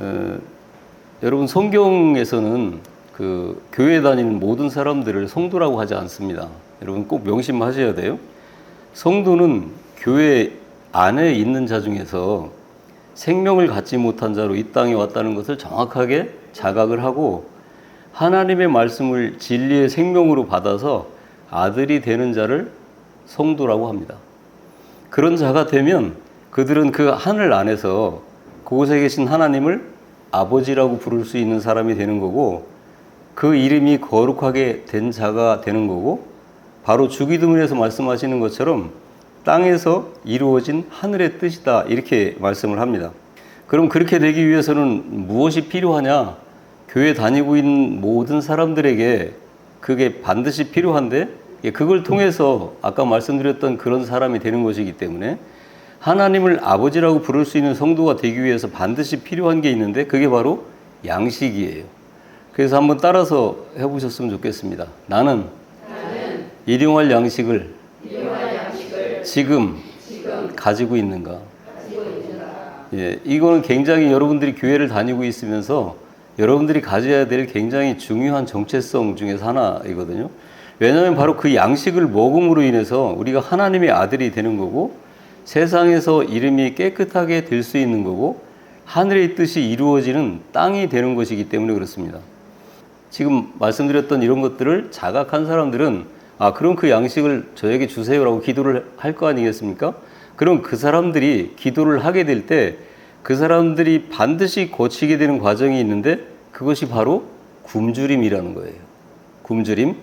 어, 여러분 성경에서는 그 교회 다니는 모든 사람들을 성도라고 하지 않습니다. 여러분 꼭 명심하셔야 돼요. 성도는 교회 안에 있는 자 중에서 생명을 갖지 못한 자로 이 땅에 왔다는 것을 정확하게 자각을 하고 하나님의 말씀을 진리의 생명으로 받아서 아들이 되는 자를 성도라고 합니다. 그런 자가 되면 그들은 그 하늘 안에서 그곳에 계신 하나님을 아버지라고 부를 수 있는 사람이 되는 거고, 그 이름이 거룩하게 된 자가 되는 거고, 바로 주기도문에서 말씀하시는 것처럼 땅에서 이루어진 하늘의 뜻이다, 이렇게 말씀을 합니다. 그럼 그렇게 되기 위해서는 무엇이 필요하냐? 교회 다니고 있는 모든 사람들에게 그게 반드시 필요한데, 그걸 통해서 아까 말씀드렸던 그런 사람이 되는 것이기 때문에 하나님을 아버지라고 부를 수 있는 성도가 되기 위해서 반드시 필요한 게 있는데, 그게 바로 양식이에요. 그래서 한번 따라서 해보셨으면 좋겠습니다. 나는 일용할 양식을 지금 가지고 있는가? 예, 이거는 굉장히 여러분들이 교회를 다니고 있으면서 여러분들이 가져야 될 굉장히 중요한 정체성 중에서 하나이거든요. 왜냐하면 바로 그 양식을 먹음으로 인해서 우리가 하나님의 아들이 되는 거고, 세상에서 이름이 깨끗하게 될 수 있는 거고, 하늘의 뜻이 이루어지는 땅이 되는 것이기 때문에 그렇습니다. 지금 말씀드렸던 이런 것들을 자각한 사람들은 그럼 그 양식을 저에게 주세요라고 기도를 할 거 아니겠습니까? 그럼 그 사람들이 기도를 하게 될 때 그 사람들이 반드시 거치게 되는 과정이 있는데, 그것이 바로 굶주림이라는 거예요. 굶주림.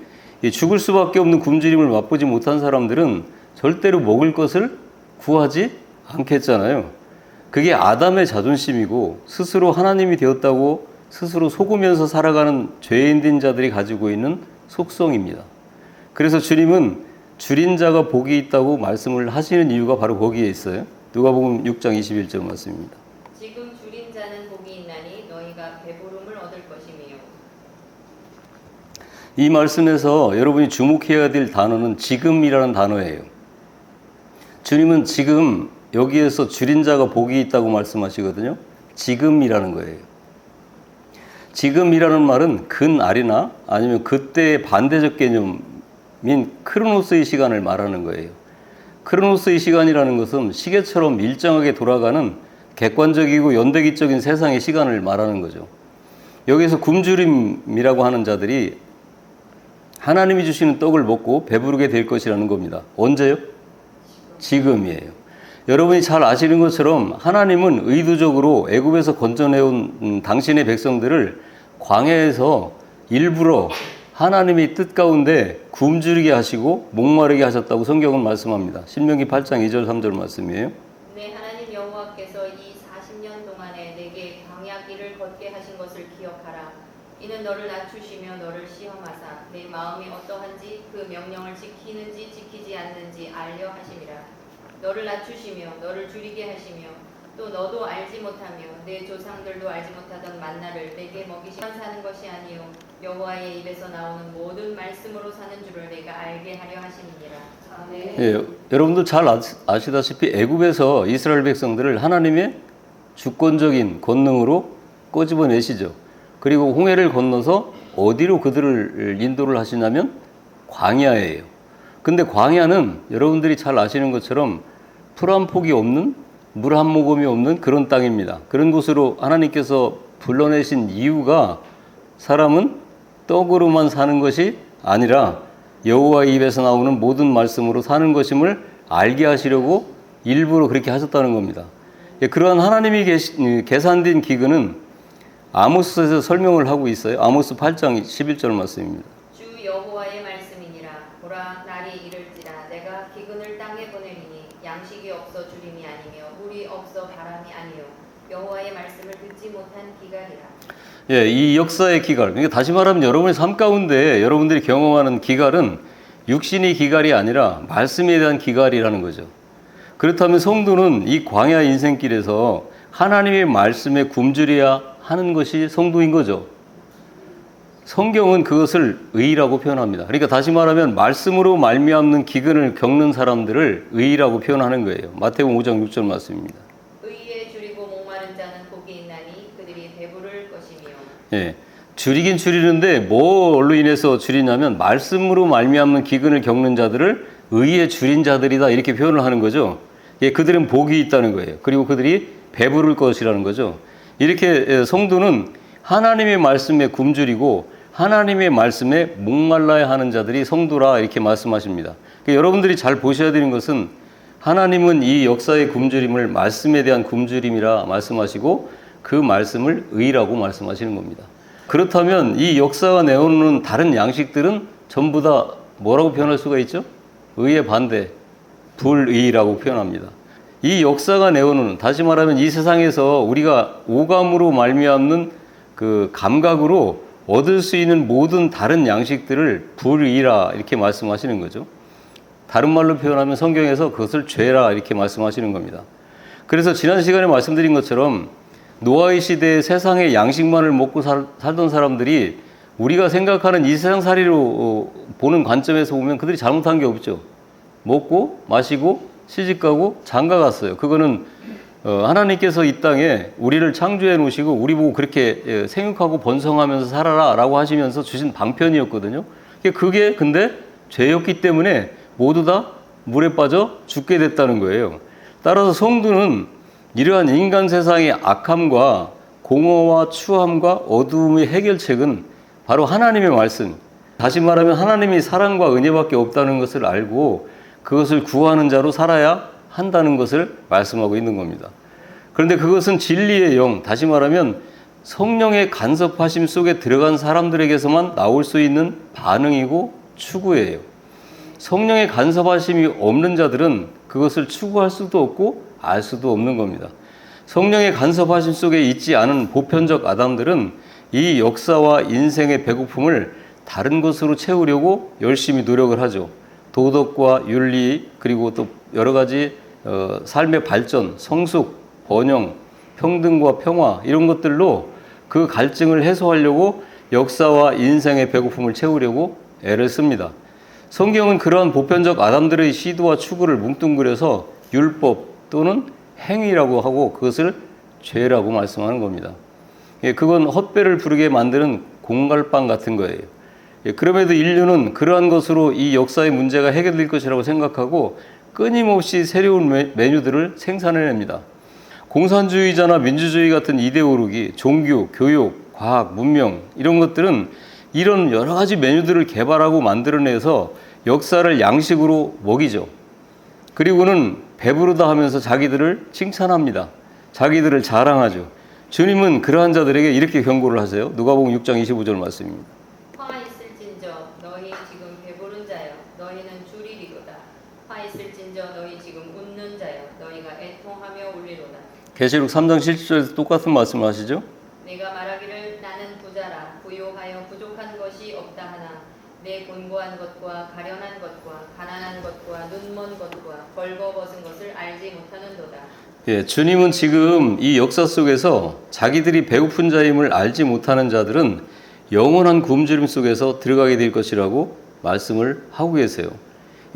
죽을 수밖에 없는 굶주림을 맛보지 못한 사람들은 절대로 먹을 것을 구하지 않겠잖아요. 그게 아담의 자존심이고, 스스로 하나님이 되었다고 스스로 속으면서 살아가는 죄인된 자들이 가지고 있는 속성입니다. 그래서 주님은 줄인 자가 복이 있다고 말씀을 하시는 이유가 바로 거기에 있어요. 누가복음 6장 21절 말씀입니다. 지금 줄인 자는 복이 있나니 너희가 배부름을 얻을 것이며. 이 말씀에서 여러분이 주목해야 될 단어는 지금이라는 단어예요. 주님은 지금 여기에서 줄인 자가 복이 있다고 말씀하시거든요. 지금이라는 거예요. 지금이라는 말은 근알이나 아니면 그때의 반대적 개념인 크로노스의 시간을 말하는 거예요. 크로노스의 시간이라는 것은 시계처럼 일정하게 돌아가는 객관적이고 연대기적인 세상의 시간을 말하는 거죠. 여기서 굶주림이라고 하는 자들이 하나님이 주시는 떡을 먹고 배부르게 될 것이라는 겁니다. 언제요? 지금이에요. 여러분이 잘 아시는 것처럼 하나님은 의도적으로 애굽에서 건져내온 당신의 백성들을 광야에서 일부러 하나님의 뜻 가운데 굶주리게 하시고 목마르게 하셨다고 성경은 말씀합니다. 신명기 8장 2절 3절 말씀이에요. 내 하나님 여호와께서 이 40년 동안에 내게 광야 길을 걷게 하신 것을 기억하라. 이는 너를 낮추시며 너를 시험하사 내 마음이 어떠한지 그 명령을 지키는지 지키지 않는지 알려 하심이라. 너를 낮추시며 너를 줄이게 하시며 또 너도 알지 못하며 내 조상들도 알지 못하던 만나를 내게 먹이시면 사는 것이 아니요 여호와의 입에서 나오는 모든 말씀으로 사는 줄을 내가 알게 하려 하심이니라. 예, 여러분들 잘 아시다시피 애굽에서 이스라엘 백성들을 하나님의 주권적인 권능으로 꼬집어내시죠. 그리고 홍해를 건너서 어디로 그들을 인도를 하시냐면 광야예요. 근데 광야는 여러분들이 잘 아시는 것처럼 풀 한 폭이 없는, 물 한 모금이 없는 그런 땅입니다. 그런 곳으로 하나님께서 불러내신 이유가 사람은 떡으로만 사는 것이 아니라 여호와의 입에서 나오는 모든 말씀으로 사는 것임을 알게 하시려고 일부러 그렇게 하셨다는 겁니다. 그러한 하나님이 계산된 기근은 아모스에서 설명을 하고 있어요. 아모스 8장 11절 말씀입니다. 주 여호와의 말씀이니라. 보라 날이 이를지라 내가 기근을 땅에 보내리니 양식이 없어 주림이 아니며 물이 없어 바람이 아니요 여호와의 말씀을 듣지 못한 기갈이라. 예, 이 역사의 기갈. 그러니까 다시 말하면 여러분의 삶 가운데 여러분들이 경험하는 기갈은 육신의 기갈이 아니라 말씀에 대한 기갈이라는 거죠. 그렇다면 성도는 이 광야 인생길에서 하나님의 말씀에 굶주려야 하는 것이 성도인 거죠. 성경은 그것을 의라고 표현합니다. 그러니까 다시 말하면 말씀으로 말미암는 기근을 겪는 사람들을 의라고 표현하는 거예요. 마태복음 5장 6절 말씀입니다. 의에 줄이고 목마른 자는 복이 있나니 그들이 배부를 것이며. 예, 줄이긴 줄이는데 뭘로 인해서 줄이냐면 말씀으로 말미암는 기근을 겪는 자들을 의에 줄인 자들이다 이렇게 표현을 하는 거죠. 예, 그들은 복이 있다는 거예요. 그리고 그들이 배부를 것이라는 거죠. 이렇게 성도는 하나님의 말씀에 굶주리고 하나님의 말씀에 목말라야 하는 자들이 성도라 이렇게 말씀하십니다. 그러니까 여러분들이 잘 보셔야 되는 것은 하나님은 이 역사의 굶주림을 말씀에 대한 굶주림이라 말씀하시고 그 말씀을 의라고 말씀하시는 겁니다. 그렇다면 이 역사가 내오는 다른 양식들은 전부 다 뭐라고 표현할 수가 있죠? 의의 반대, 불의라고 표현합니다. 이 역사가 내오는, 다시 말하면 이 세상에서 우리가 오감으로 말미암는 그 감각으로 얻을 수 있는 모든 다른 양식들을 불의라 이렇게 말씀하시는 거죠. 다른 말로 표현하면 성경에서 그것을 죄라 이렇게 말씀하시는 겁니다. 그래서 지난 시간에 말씀드린 것처럼 노아의 시대에 세상의 양식만을 먹고 살던 사람들이 우리가 생각하는 이 세상살이로 보는 관점에서 보면 그들이 잘못한 게 없죠. 먹고 마시고 시집가고 장가갔어요. 그거는 하나님께서 이 땅에 우리를 창조해 놓으시고 우리 보고 그렇게 생육하고 번성하면서 살아라 라고 하시면서 주신 방편이었거든요. 그게 근데 죄였기 때문에 모두 다 물에 빠져 죽게 됐다는 거예요. 따라서 성도는 이러한 인간 세상의 악함과 공허와 추함과 어두움의 해결책은 바로 하나님의 말씀, 다시 말하면 하나님이 사랑과 은혜밖에 없다는 것을 알고 그것을 구하는 자로 살아야 한다는 것을 말씀하고 있는 겁니다. 그런데 그것은 진리의 영, 다시 말하면 성령의 간섭하심 속에 들어간 사람들에게서만 나올 수 있는 반응이고 추구예요. 성령의 간섭하심이 없는 자들은 그것을 추구할 수도 없고 알 수도 없는 겁니다. 성령의 간섭하심 속에 있지 않은 보편적 아담들은 이 역사와 인생의 배고픔을 다른 것으로 채우려고 열심히 노력을 하죠. 도덕과 윤리 그리고 또 여러 가지 삶의 발전, 성숙, 번영, 평등과 평화 이런 것들로 그 갈증을 해소하려고 역사와 인생의 배고픔을 채우려고 애를 씁니다. 성경은 그러한 보편적 아담들의 시도와 추구를 뭉뚱그려서 율법 또는 행위라고 하고 그것을 죄라고 말씀하는 겁니다. 그건 헛배를 부르게 만드는 공갈빵 같은 거예요. 그럼에도 인류는 그러한 것으로 이 역사의 문제가 해결될 것이라고 생각하고 끊임없이 새로운 메뉴들을 생산해냅니다. 공산주의자나 민주주의 같은 이데올로기, 종교, 교육, 과학, 문명 이런 것들은 이런 여러 가지 메뉴들을 개발하고 만들어내서 역사를 양식으로 먹이죠. 그리고는 배부르다 하면서 자기들을 칭찬합니다. 자기들을 자랑하죠. 주님은 그러한 자들에게 이렇게 경고를 하세요. 누가복음 6장 25절 말씀입니다. 화 있을진저 너희 지금 배부른 자여 너희는 줄이리로다. 화 있을진저 너희 지금 웃는 자여 너희가 애통하며 울리로다. 계시록 3장 7절에서 똑같은 말씀을 하시죠. 내가 말하기를 나는 부자라 부요하여 부족한 것이 없다 하나 내 곤고한 것과 가련한 것과 가난한 것과 눈먼 것과 벌거벗은 것을 알지 못하는도다. 예, 주님은 지금 이 역사 속에서 자기들이 배고픈 자임을 알지 못하는 자들은 영원한 굶주림 속에서 들어가게 될 것이라고 말씀을 하고 계세요.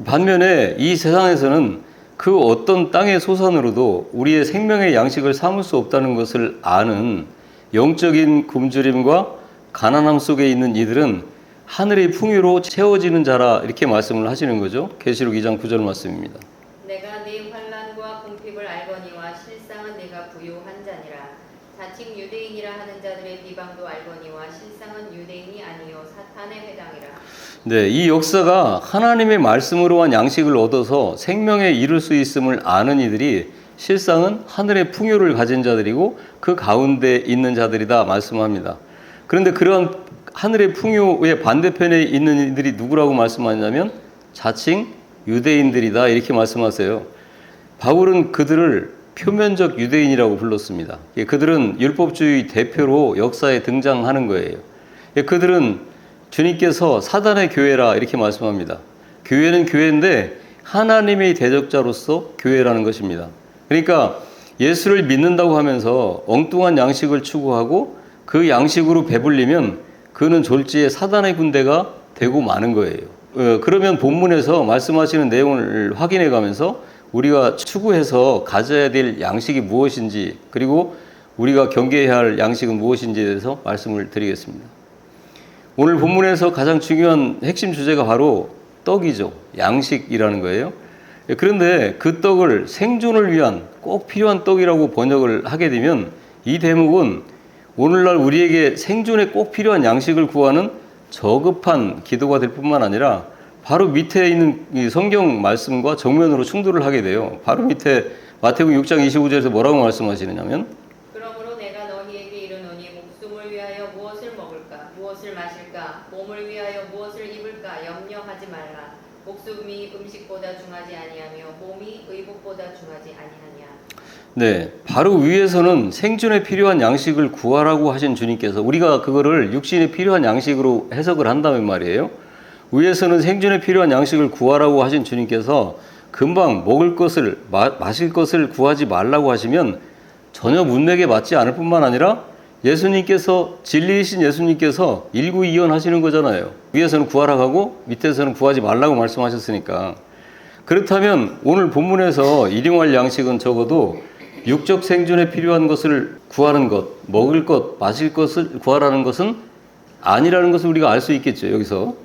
반면에 이 세상에서는 그 어떤 땅의 소산으로도 우리의 생명의 양식을 삼을 수 없다는 것을 아는 영적인 굶주림과 가난함 속에 있는 이들은 하늘의 풍요로 채워지는 자라 이렇게 말씀을 하시는 거죠. 계시록 2장 9절 말씀입니다. 내가 네 환난과 궁핍을 알거니와 실상은 내가 부요한 자니라. 자칭 유대인이라 하는 자들의 비방도 알거니와 실상은 유대인이 아니요 사탄의 회당이라. 네, 이 역사가 하나님의 말씀으로한 양식을 얻어서 생명에 이룰 수 있음을 아는 이들이 실상은 하늘의 풍요를 가진 자들이고 그 가운데 있는 자들이다 말씀합니다. 그런데 그러한 하늘의 풍요의 반대편에 있는 이들이 누구라고 말씀하냐면 자칭 유대인들이다 이렇게 말씀하세요. 바울은 그들을 표면적 유대인이라고 불렀습니다. 그들은 율법주의 대표로 역사에 등장하는 거예요. 그들은 주님께서 사단의 교회라 이렇게 말씀합니다. 교회는 교회인데 하나님의 대적자로서 교회라는 것입니다. 그러니까 예수를 믿는다고 하면서 엉뚱한 양식을 추구하고 그 양식으로 배불리면 그는 졸지에 사단의 군대가 되고 마는 거예요. 그러면 본문에서 말씀하시는 내용을 확인해 가면서 우리가 추구해서 가져야 될 양식이 무엇인지 그리고 우리가 경계해야 할 양식은 무엇인지에 대해서 말씀을 드리겠습니다. 오늘 본문에서 가장 중요한 핵심 주제가 바로 떡이죠. 양식이라는 거예요. 그런데 그 떡을 생존을 위한 꼭 필요한 떡이라고 번역을 하게 되면 이 대목은 오늘날 우리에게 생존에 꼭 필요한 양식을 구하는 저급한 기도가 될 뿐만 아니라 바로 밑에 있는 이 성경 말씀과 정면으로 충돌을 하게 돼요. 바로 밑에 마태복음 6장 25절에서 뭐라고 말씀하시느냐면 그러므로 내가 너희에게 이르노니 목숨을 위하여 무엇을 먹을까 무엇을 마실까 몸을 위하여 무엇을 입을까 염려하지 말라. 목숨이 음식보다 중하지 아니하며 몸이 의복보다 중하지 아니하냐. 네, 바로 위에서는 생존에 필요한 양식을 구하라고 하신 주님께서 우리가 그거를 육신에 필요한 양식으로 해석을 한다면 말이에요. 위에서는 생존에 필요한 양식을 구하라고 하신 주님께서 금방 먹을 것을 마실 것을 구하지 말라고 하시면 전혀 문맥에 맞지 않을 뿐만 아니라 예수님께서 진리이신 예수님께서 일구이연하시는 거잖아요. 위에서는 구하라고 하고 밑에서는 구하지 말라고 말씀하셨으니까. 그렇다면 오늘 본문에서 일용할 양식은 적어도 육적 생존에 필요한 것을 구하는 것, 먹을 것, 마실 것을 구하라는 것은 아니라는 것을 우리가 알 수 있겠죠. 여기서.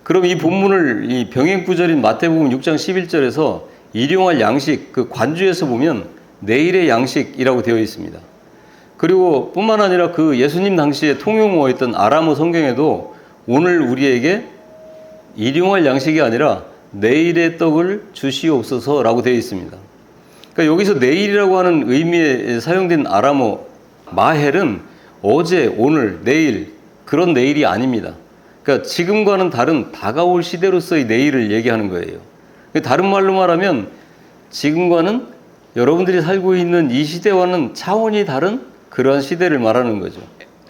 그럼 이 본문을 이 병행 구절인 마태복음 6장 11절에서 일용할 양식, 그 관주에서 보면 내일의 양식이라고 되어 있습니다. 그리고 뿐만 아니라 그 예수님 당시에 통용어였던 아람어 성경에도 오늘 우리에게 일용할 양식이 아니라 내일의 떡을 주시옵소서라고 되어 있습니다. 그러니까 여기서 내일이라고 하는 의미에 사용된 아람어 마헬은 어제, 오늘, 내일 그런 내일이 아닙니다. 그러니까 지금과는 다른 다가올 시대로서의 내일을 얘기하는 거예요. 다른 말로 말하면 지금과는 여러분들이 살고 있는 이 시대와는 차원이 다른 그러한 시대를 말하는 거죠.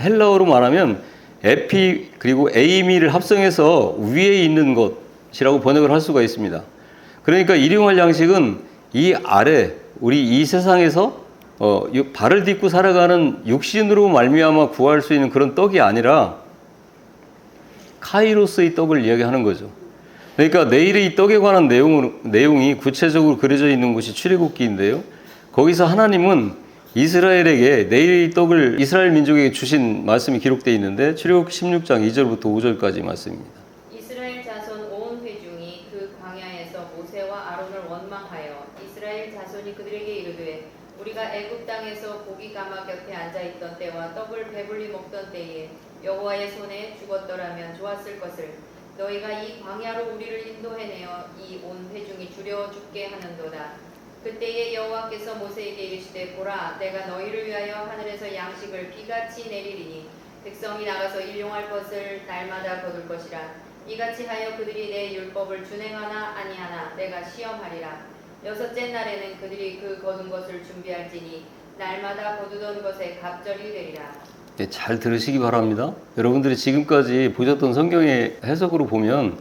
헬라어로 말하면 에피 그리고 에이미를 합성해서 위에 있는 것이라고 번역을 할 수가 있습니다. 그러니까 일용할 양식은 이 아래 우리 이 세상에서 발을 딛고 살아가는 육신으로 말미암아 구할 수 있는 그런 떡이 아니라 카이로스의 떡을 이야기하는 거죠. 그러니까 내일의 이 떡에 관한 내용이 구체적으로 그려져 있는 곳이 출애굽기인데요. 거기서 하나님은 이스라엘에게 내일의 떡을 이스라엘 민족에게 주신 말씀이 기록되어 있는데 출애굽기 16장 2절부터 5절까지 말씀입니다. 이스라엘 자손 온 회중이 그 광야에서 모세와 아론을 원망하여 이스라엘 자손이 그들에게 이르되 우리가 애굽 땅에서 고기 가마 곁에 앉아 있던 때와 떡을 배불리 먹던 때에 여호와의 손에 죽었더라면 좋았을 것을 너희가 이 광야로 우리를 인도해내어 이 온 회중이 두려워 죽게 하는도다. 그때에 여호와께서 모세에게 이르시되 보라 내가 너희를 위하여 하늘에서 양식을 비같이 내리리니 백성이 나가서 일용할 것을 날마다 거둘 것이라. 이같이 하여 그들이 내 율법을 준행하나 아니하나 내가 시험하리라. 여섯째 날에는 그들이 그 거둔 것을 준비할지니 날마다 거두던 것에 갑절이 되리라. 네, 잘 들으시기 바랍니다. 여러분들이 지금까지 보셨던 성경의 해석으로 보면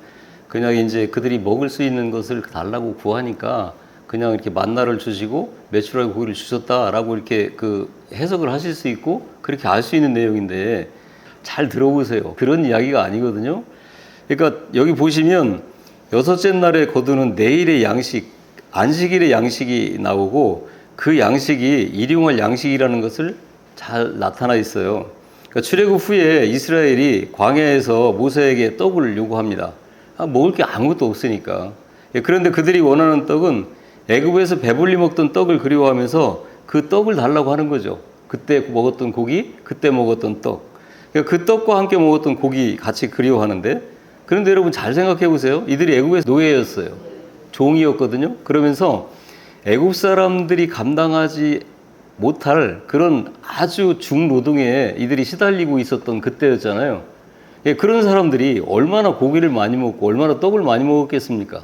그냥 이제 그들이 먹을 수 있는 것을 달라고 구하니까 그냥 이렇게 만나를 주시고 메추라기 고기를 주셨다라고 이렇게 그 해석을 하실 수 있고 그렇게 알 수 있는 내용인데 잘 들어보세요. 그런 이야기가 아니거든요. 그러니까 여기 보시면 여섯째 날에 거두는 내일의 양식, 안식일의 양식이 나오고 그 양식이 일용할 양식이라는 것을 잘 나타나 있어요. 그러니까 출애굽 후에 이스라엘이 광야에서 모세에게 떡을 요구합니다. 먹을 게 아무것도 없으니까. 그런데 그들이 원하는 떡은 애굽에서 배불리 먹던 떡을 그리워하면서 그 떡을 달라고 하는 거죠. 그때 먹었던 고기, 그때 먹었던 떡. 그러니까 그 떡과 함께 먹었던 고기 같이 그리워하는데 그런데 여러분 잘 생각해 보세요. 이들이 애굽의 노예였어요. 종이었거든요. 그러면서 애굽 사람들이 감당하지 못할 그런 아주 중노동에 이들이 시달리고 있었던 그때였잖아요. 그런 사람들이 얼마나 고기를 많이 먹고 얼마나 떡을 많이 먹었겠습니까?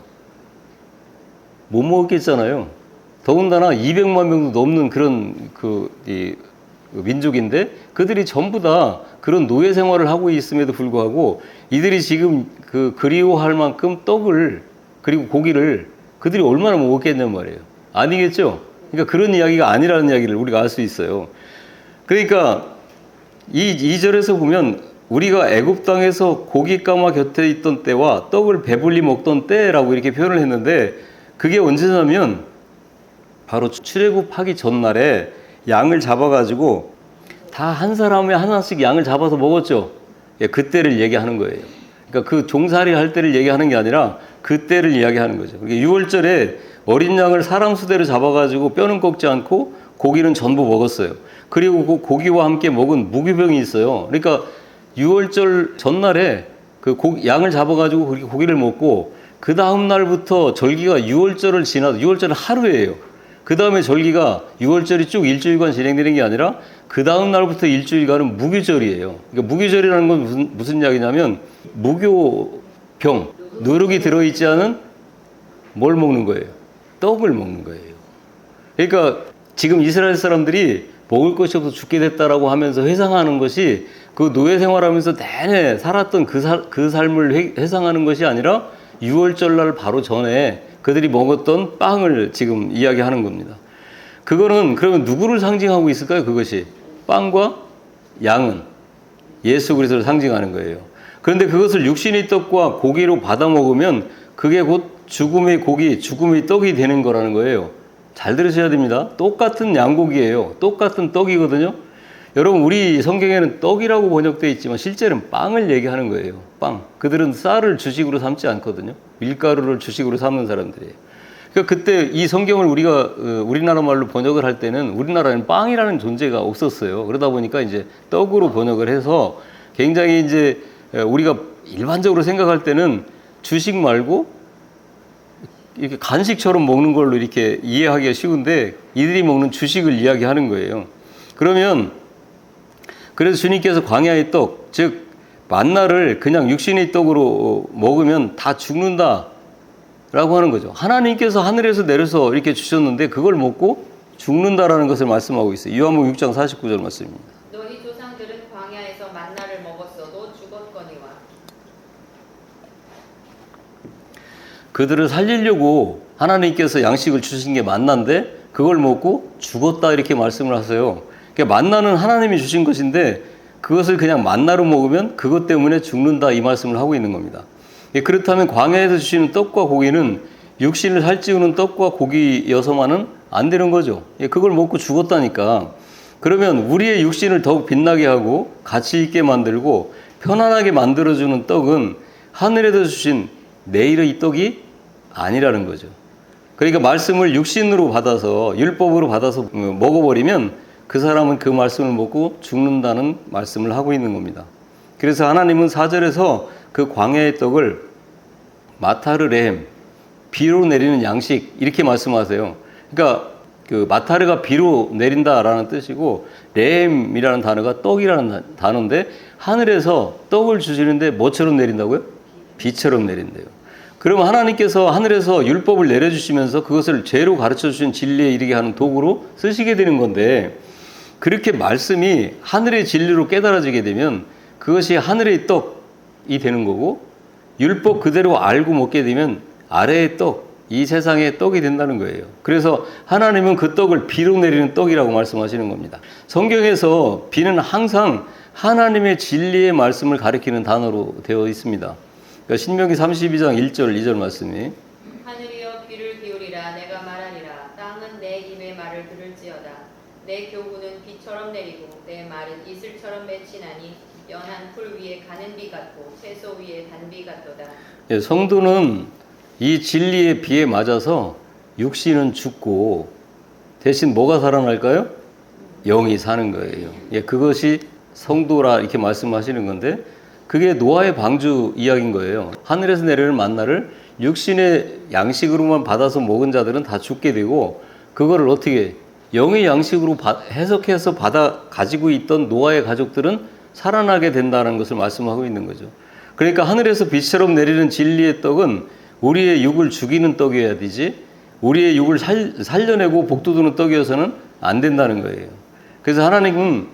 못 먹었겠잖아요. 더군다나 200만 명도 넘는 그런 민족인데 그들이 전부 다 그런 노예 생활을 하고 있음에도 불구하고 이들이 지금 그리워할 만큼 떡을 그리고 고기를 그들이 얼마나 먹었겠냔 말이에요. 아니겠죠? 그러니까 그런 이야기가 아니라는 이야기를 우리가 알 수 있어요. 그러니까 이 2절에서 보면 우리가 애굽 땅에서 고기 가마 곁에 있던 때와 떡을 배불리 먹던 때라고 이렇게 표현을 했는데 그게 언제냐면 바로 출애굽하기 전날에 양을 잡아가지고 다 한 사람에 하나씩 양을 잡아서 먹었죠. 예, 그때를 얘기하는 거예요. 그러니까 그 종살이 할 때를 얘기하는 게 아니라 그때를 이야기하는 거죠. 그러니까 6월절에 어린 양을 사람 수대로 잡아가지고 뼈는 꺾지 않고 고기는 전부 먹었어요. 그리고 그 고기와 함께 먹은 무교병이 있어요. 그러니까 6월절 전날에 그 양을 잡아가지고 그렇게 고기를 먹고 그 다음 날부터 절기가 6월절을 지나도 6월절은 하루예요. 그 다음에 절기가 6월절이 쭉 일주일간 진행되는 게 아니라 그 다음 날부터 일주일간은 무교절이에요. 그러니까 무교절이라는 건 무슨 이야기냐면 무교병, 누룩이 들어있지 않은 뭘 먹는 거예요? 떡을 먹는 거예요. 그러니까 지금 이스라엘 사람들이 먹을 것이 없어 죽게 됐다라고 하면서 회상하는 것이 그 노예 생활하면서 내내 살았던 그 삶을 회상하는 것이 아니라 6월절 날 바로 전에 그들이 먹었던 빵을 지금 이야기하는 겁니다. 그거는 그러면 누구를 상징하고 있을까요? 그것이 빵과 양은 예수 그리스도를 상징하는 거예요. 그런데 그것을 육신의 떡과 고기로 받아 먹으면 그게 곧 죽음의 고기, 죽음의 떡이 되는 거라는 거예요. 잘 들으셔야 됩니다. 똑같은 양고기예요. 똑같은 떡이거든요. 여러분, 우리 성경에는 떡이라고 번역되어 있지만 실제는 빵을 얘기하는 거예요. 빵. 그들은 쌀을 주식으로 삼지 않거든요. 밀가루를 주식으로 삼는 사람들이에요. 그러니까 그때 이 성경을 우리가 우리나라 말로 번역을 할 때는 우리나라에는 빵이라는 존재가 없었어요. 그러다 보니까 이제 떡으로 번역을 해서 굉장히 이제 우리가 일반적으로 생각할 때는 주식 말고 이렇게 간식처럼 먹는 걸로 이렇게 이해하기가 쉬운데 이들이 먹는 주식을 이야기하는 거예요. 그러면 그래서 주님께서 광야의 떡, 즉 만나를 그냥 육신의 떡으로 먹으면 다 죽는다 라고 하는 거죠. 하나님께서 하늘에서 내려서 이렇게 주셨는데 그걸 먹고 죽는다라는 것을 말씀하고 있어요. 요한복음 6장 49절 말씀입니다. 너희 조상들은 광야에서 만나를 먹었어도 죽었거니와. 그들을 살리려고 하나님께서 양식을 주신 게 만나인데 그걸 먹고 죽었다 이렇게 말씀을 하세요. 그러니까 만나는 하나님이 주신 것인데 그것을 그냥 만나로 먹으면 그것 때문에 죽는다 이 말씀을 하고 있는 겁니다. 그렇다면 광야에서 주시는 떡과 고기는 육신을 살찌우는 떡과 고기여서만은 안 되는 거죠. 그걸 먹고 죽었다니까. 그러면 우리의 육신을 더욱 빛나게 하고 가치 있게 만들고 편안하게 만들어주는 떡은 하늘에서 주신 내일의 떡이 아니라는 거죠. 그러니까 말씀을 육신으로 받아서 율법으로 받아서 먹어버리면 그 사람은 그 말씀을 먹고 죽는다는 말씀을 하고 있는 겁니다. 그래서 하나님은 4절에서 그 광야의 떡을 마타르 레헴, 비로 내리는 양식 이렇게 말씀하세요. 그러니까 그 마타르가 비로 내린다라는 뜻이고 레헴이라는 단어가 떡이라는 단어인데 하늘에서 떡을 주시는데 뭐처럼 내린다고요? 비처럼 내린대요. 그러면 하나님께서 하늘에서 율법을 내려주시면서 그것을 죄로 가르쳐주신 진리에 이르게 하는 도구로 쓰시게 되는 건데 그렇게 말씀이 하늘의 진리로 깨달아지게 되면 그것이 하늘의 떡이 되는 거고 율법 그대로 알고 먹게 되면 아래의 떡, 이 세상의 떡이 된다는 거예요. 그래서 하나님은 그 떡을 비로 내리는 떡이라고 말씀하시는 겁니다. 성경에서 비는 항상 하나님의 진리의 말씀을 가리키는 단어로 되어 있습니다. 그러니까 신명기 32장 1절 2절 말씀이 하늘이여 귀를 기울이라 내가 말하리라. 땅은 내 입의 말을 들을지어다. 내 교훈은 비처럼 내리고 내 말은 이슬처럼 맺히나니 연한 풀 위에 가는 비 같고 채소 위에 단비 같도다. 예, 성도는 이 진리의 비에 맞아서 육신은 죽고 대신 뭐가 살아날까요? 영이 사는 거예요. 예, 그것이 성도라 이렇게 말씀하시는 건데 그게 노아의 방주 이야기인 거예요. 하늘에서 내리는 만나를 육신의 양식으로만 받아서 먹은 자들은 다 죽게 되고 그거를 어떻게 영의 양식으로 해석해서 받아 가지고 있던 노아의 가족들은 살아나게 된다는 것을 말씀하고 있는 거죠. 그러니까 하늘에서 비처럼 내리는 진리의 떡은 우리의 육을 죽이는 떡이어야 되지 우리의 육을 살려내고 복돋우는 떡이어서는 안 된다는 거예요. 그래서 하나님은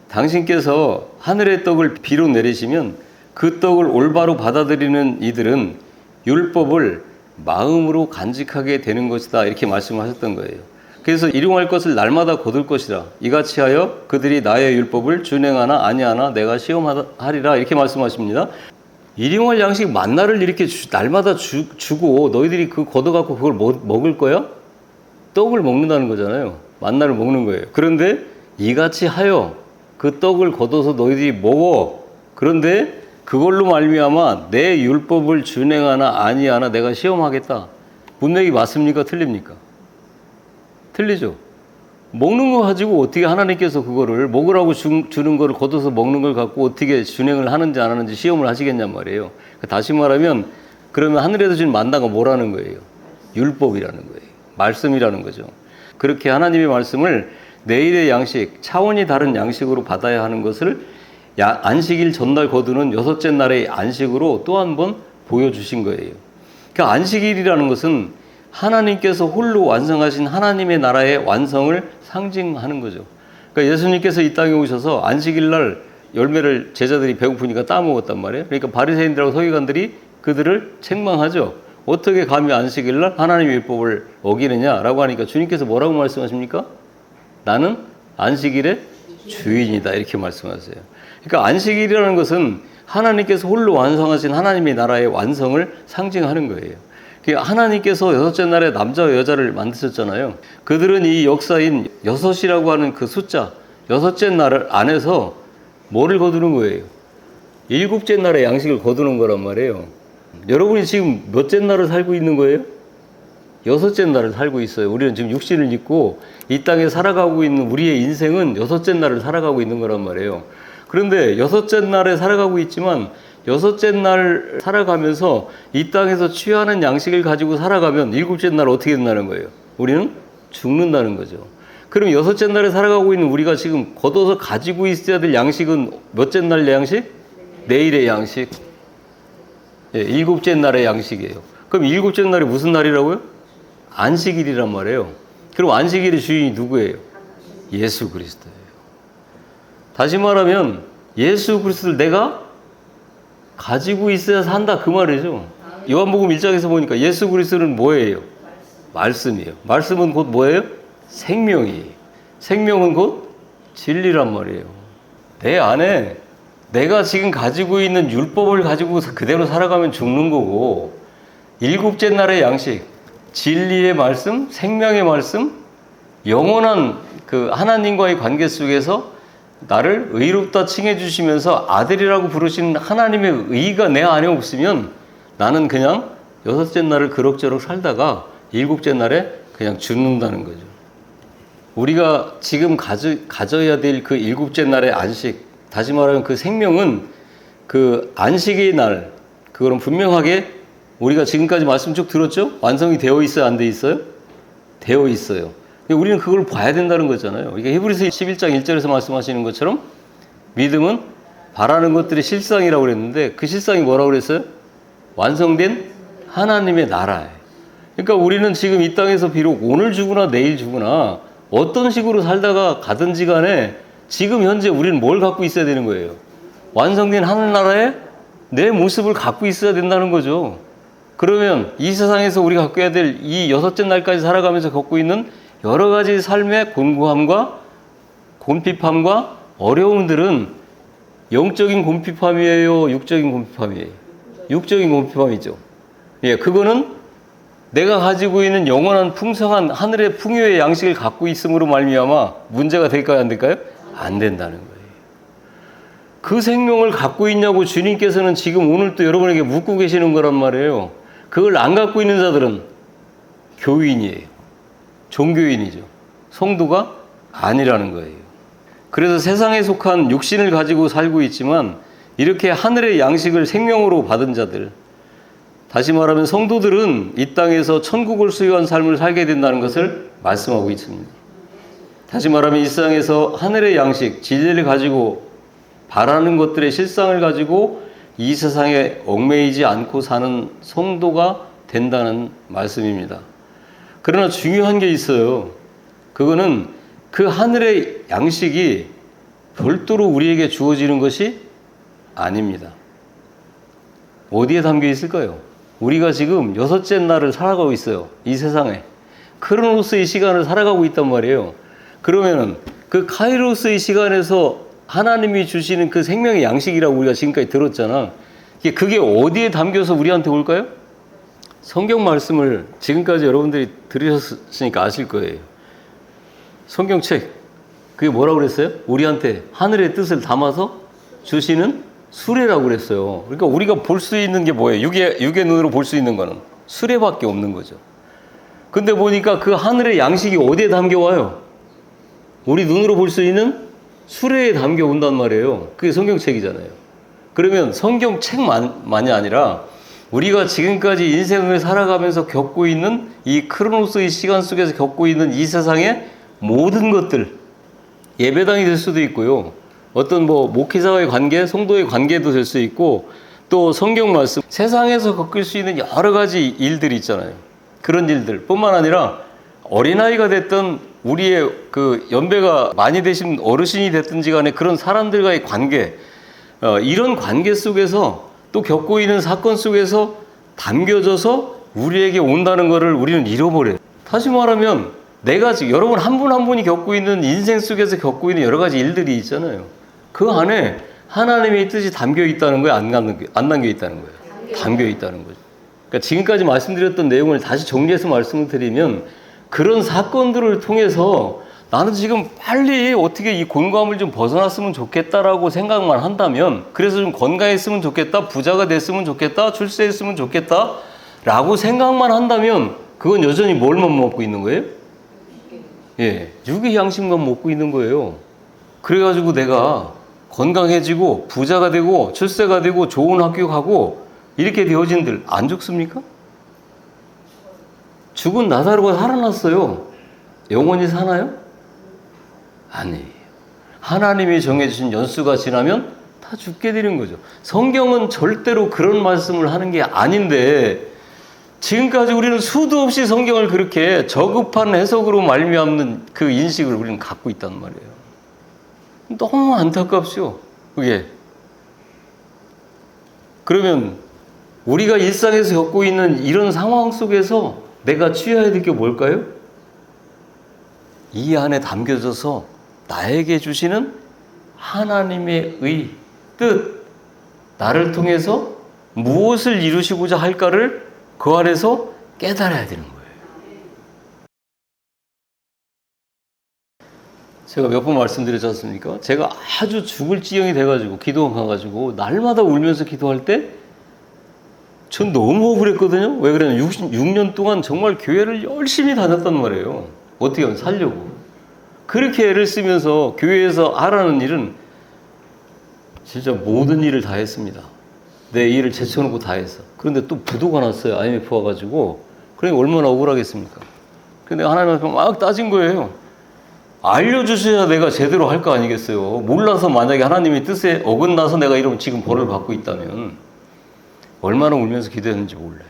당신께서 하늘의 떡을 비로 내리시면 그 떡을 올바로 받아들이는 이들은 율법을 마음으로 간직하게 되는 것이다 이렇게 말씀하셨던 거예요. 그래서 일용할 것을 날마다 거둘 것이다. 이같이 하여 그들이 나의 율법을 준행하나 아니하나 내가 시험하리라 이렇게 말씀하십니다. 일용할 양식 만나를 이렇게 날마다 주고 너희들이 그 걷어갖고 그걸 먹을 거야? 떡을 먹는다는 거잖아요. 만나를 먹는 거예요. 그런데 이같이 하여 그 떡을 걷어서 너희들이 먹어. 그런데 그걸로 말미암아 내 율법을 준행하나 아니하나 내가 시험하겠다. 문맥이 맞습니까? 틀립니까? 틀리죠. 먹는 거 가지고 어떻게 하나님께서 그거를 먹으라고 주는 거를 걷어서 먹는 걸 갖고 어떻게 준행을 하는지 안 하는지 시험을 하시겠냔 말이에요. 다시 말하면 그러면 하늘에서 주는 만나가 뭐라는 거예요? 율법이라는 거예요. 말씀이라는 거죠. 그렇게 하나님의 말씀을 내일의 양식, 차원이 다른 양식으로 받아야 하는 것을 안식일 전날 거두는 여섯째 날의 안식으로 또 한 번 보여주신 거예요. 그러니까 안식일이라는 것은 하나님께서 홀로 완성하신 하나님의 나라의 완성을 상징하는 거죠. 그러니까 예수님께서 이 땅에 오셔서 안식일 날 열매를 제자들이 배고프니까 따먹었단 말이에요. 그러니까 바리새인들하고 서기관들이 그들을 책망하죠. 어떻게 감히 안식일 날 하나님의 율법을 어기느냐라고 하니까 주님께서 뭐라고 말씀하십니까? 나는 안식일의 주인이다 이렇게 말씀하세요. 그러니까 안식일이라는 것은 하나님께서 홀로 완성하신 하나님의 나라의 완성을 상징하는 거예요. 하나님께서 여섯째 날에 남자와 여자를 만드셨잖아요. 그들은 이 역사인 여섯이라고 하는 그 숫자, 여섯째 날 안에서 뭐를 거두는 거예요? 일곱째 날에 양식을 거두는 거란 말이에요. 여러분이 지금 몇째 날을 살고 있는 거예요? 여섯째 날을 살고 있어요. 우리는 지금 육신을 입고 이 땅에 살아가고 있는 우리의 인생은 여섯째 날을 살아가고 있는 거란 말이에요. 그런데 여섯째 날에 살아가고 있지만 여섯째 날 살아가면서 이 땅에서 취하는 양식을 가지고 살아가면 일곱째 날 어떻게 된다는 거예요? 우리는 죽는다는 거죠. 그럼 여섯째 날에 살아가고 있는 우리가 지금 걷어서 가지고 있어야 될 양식은 몇째 날 양식? 내일의 양식. 예, 일곱째 날의 양식이에요. 그럼 일곱째 날이 무슨 날이라고요? 안식일이란 말이에요. 그럼 안식일의 주인이 누구예요? 예수 그리스도예요. 다시 말하면 예수 그리스도를 내가 가지고 있어야 산다 그 말이죠. 요한복음 1장에서 보니까 예수 그리스도는 뭐예요? 말씀이에요. 말씀은 곧 뭐예요? 생명이에요. 생명은 곧 진리란 말이에요. 내 안에 내가 지금 가지고 있는 율법을 가지고 그대로 살아가면 죽는 거고, 일곱째 날의 양식, 진리의 말씀, 생명의 말씀, 영원한 그 하나님과의 관계 속에서 나를 의롭다 칭해 주시면서 아들이라고 부르신 하나님의 의가 내 안에 없으면 나는 그냥 여섯째 날을 그럭저럭 살다가 일곱째 날에 그냥 죽는다는 거죠. 우리가 지금 가져야 될 그 일곱째 날의 안식, 다시 말하면 그 생명은 그 안식의 날, 그거는 분명하게 우리가 지금까지 말씀 쭉 들었죠? 완성이 되어 있어요? 안 돼 있어요? 되어 있어요. 우리는 그걸 봐야 된다는 거잖아요. 이게 히브리서 11장 1절에서 말씀하시는 것처럼 믿음은 바라는 것들의 실상이라고 그랬는데 그 실상이 뭐라고 그랬어요? 완성된 하나님의 나라예요. 그러니까 우리는 지금 이 땅에서 비록 오늘 죽으나 내일 죽으나 어떤 식으로 살다가 가든지 간에 지금 현재 우리는 뭘 갖고 있어야 되는 거예요? 완성된 하늘나라에 내 모습을 갖고 있어야 된다는 거죠. 그러면 이 세상에서 우리가 갖고 해야 될 이 여섯째 날까지 살아가면서 겪고 있는 여러 가지 삶의 곤고함과 곤핍함과 어려움들은 영적인 곤핍함이에요? 육적인 곤핍함이에요? 육적인 곤핍함이죠. 예, 그거는 내가 가지고 있는 영원한 풍성한 하늘의 풍요의 양식을 갖고 있음으로 말미암아 문제가 될까요? 안 될까요? 안 된다는 거예요. 그 생명을 갖고 있냐고 주님께서는 지금 오늘 또 여러분에게 묻고 계시는 거란 말이에요. 그걸 안 갖고 있는 자들은 교인이에요. 종교인이죠. 성도가 아니라는 거예요. 그래서 세상에 속한 육신을 가지고 살고 있지만 이렇게 하늘의 양식을 생명으로 받은 자들, 다시 말하면 성도들은 이 땅에서 천국을 수요한 삶을 살게 된다는 것을 말씀하고 있습니다. 다시 말하면 이 세상에서 하늘의 양식, 진리를 가지고 바라는 것들의 실상을 가지고 이 세상에 얽매이지 않고 사는 성도가 된다는 말씀입니다. 그러나 중요한 게 있어요. 그거는 그 하늘의 양식이 별도로 우리에게 주어지는 것이 아닙니다. 어디에 담겨 있을까요? 우리가 지금 여섯째 날을 살아가고 있어요. 이 세상에. 크로노스의 시간을 살아가고 있단 말이에요. 그러면은 그 카이로스의 시간에서 하나님이 주시는 그 생명의 양식이라고 우리가 지금까지 들었잖아. 그게 어디에 담겨서 우리한테 올까요? 성경 말씀을 지금까지 여러분들이 들으셨으니까 아실 거예요. 성경책. 그게 뭐라고 그랬어요? 우리한테 하늘의 뜻을 담아서 주시는 수레라고 그랬어요. 그러니까 우리가 볼 수 있는 게 뭐예요? 육의 눈으로 볼 수 있는 거는 수레밖에 없는 거죠. 근데 보니까 그 하늘의 양식이 어디에 담겨와요? 우리 눈으로 볼 수 있는 수레에 담겨온단 말이에요. 그게 성경책이잖아요. 그러면 성경책만이 아니라 우리가 지금까지 인생을 살아가면서 겪고 있는 이 크로노스의 시간 속에서 겪고 있는 이 세상의 모든 것들, 예배당이 될 수도 있고요. 어떤 목회자와의 관계, 성도의 관계도 될 수 있고, 또 성경 말씀, 세상에서 겪을 수 있는 여러 가지 일들이 있잖아요. 그런 일들 뿐만 아니라 어린아이가 됐던 우리의 그 연배가 많이 되신 어르신이 됐든지 간에 그런 사람들과의 관계, 이런 관계 속에서 또 겪고 있는 사건 속에서 담겨져서 우리에게 온다는 것을 우리는 잃어버려요. 다시 말하면 내가 지금 여러분 한 분 한 분이 겪고 있는 인생 속에서 겪고 있는 여러 가지 일들이 있잖아요. 그 안에 하나님의 뜻이 담겨 있다는 거예요? 안 담겨 있다는 거예요? 담겨 있다는 거죠. 그러니까 지금까지 말씀드렸던 내용을 다시 정리해서 말씀을 드리면 그런 사건들을 통해서 나는 지금 빨리 어떻게 이 곤고함을 좀 벗어났으면 좋겠다라고 생각만 한다면, 그래서 좀 건강했으면 좋겠다, 부자가 됐으면 좋겠다, 출세했으면 좋겠다 라고 생각만 한다면 그건 여전히 뭘만 먹고 있는 거예요? 예, 육의 양식만 먹고 있는 거예요. 그래가지고 내가 건강해지고 부자가 되고 출세가 되고 좋은 학교 가고 이렇게 되어진들 안 죽습니까? 죽은 나사로가 살아났어요. 영원히 사나요? 아니에요. 하나님이 정해주신 연수가 지나면 다 죽게 되는 거죠. 성경은 절대로 그런 말씀을 하는 게 아닌데 지금까지 우리는 수도 없이 성경을 그렇게 저급한 해석으로 말미암는 그 인식을 우리는 갖고 있단 말이에요. 너무 안타깝죠, 그게. 그러면 우리가 일상에서 겪고 있는 이런 상황 속에서 내가 취해야 될 게 뭘까요? 이 안에 담겨져서 나에게 주시는 하나님의 뜻, 나를 통해서 무엇을 이루시고자 할까를 그 안에서 깨달아야 되는 거예요. 제가 몇 번 말씀드렸지 않습니까? 제가 아주 죽을 지경이 돼가지고 기도원 가가지고 날마다 울면서 기도할 때 전 너무 억울했거든요. 왜 그러냐면 6년 동안 정말 교회를 열심히 다녔단 말이에요. 어떻게 하면 살려고. 그렇게 애를 쓰면서 교회에서 하라는 일은 진짜 모든 일을 다 했습니다. 내 일을 제쳐놓고 다 했어. 그런데 또 부도가 났어요. IMF 와가지고. 그러니까 얼마나 억울하겠습니까? 근데 하나님 앞에 막 따진 거예요. 알려주셔야 내가 제대로 할 거 아니겠어요. 몰라서 만약에 하나님의 뜻에 어긋나서 내가 이런 지금 벌을 받고 있다면 얼마나 울면서 기도했는지 몰라요.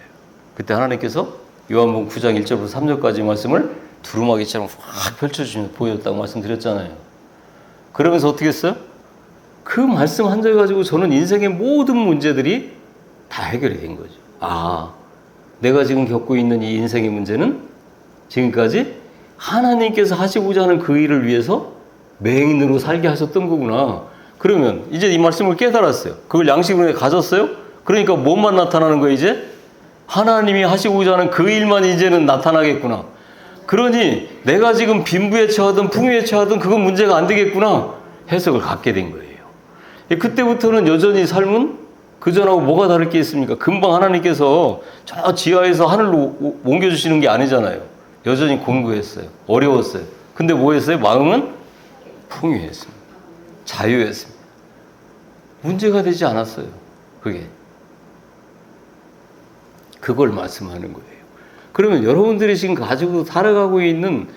그때 하나님께서 요한복음 9장 1절부터 3절까지 말씀을 두루마기처럼 확 펼쳐주시면서 보여줬다고 말씀드렸잖아요. 그러면서 어떻게 했어요? 그 말씀 한 절 가지고 저는 인생의 모든 문제들이 다 해결이 된 거죠. 아, 내가 지금 겪고 있는 이 인생의 문제는 지금까지 하나님께서 하시고자 하는 그 일을 위해서 맹인으로 살게 하셨던 거구나. 그러면 이제 이 말씀을 깨달았어요. 그걸 양식으로 가졌어요. 그러니까 뭐만 나타나는 거예요, 이제? 하나님이 하시고자 하는 그 일만 이제는 나타나겠구나. 그러니 내가 지금 빈부에 처하든 풍요에 처하든 그건 문제가 안 되겠구나 해석을 갖게 된 거예요. 그때부터는 여전히 삶은 그전하고 뭐가 다를 게 있습니까? 금방 하나님께서 저 지하에서 하늘로 옮겨주시는 게 아니잖아요. 여전히 공부했어요. 어려웠어요. 근데 뭐 했어요? 마음은 풍요했습니다. 자유했습니다. 문제가 되지 않았어요. 그걸 말씀하는 거예요. 그러면 여러분들이 지금 가지고 살아가고 있는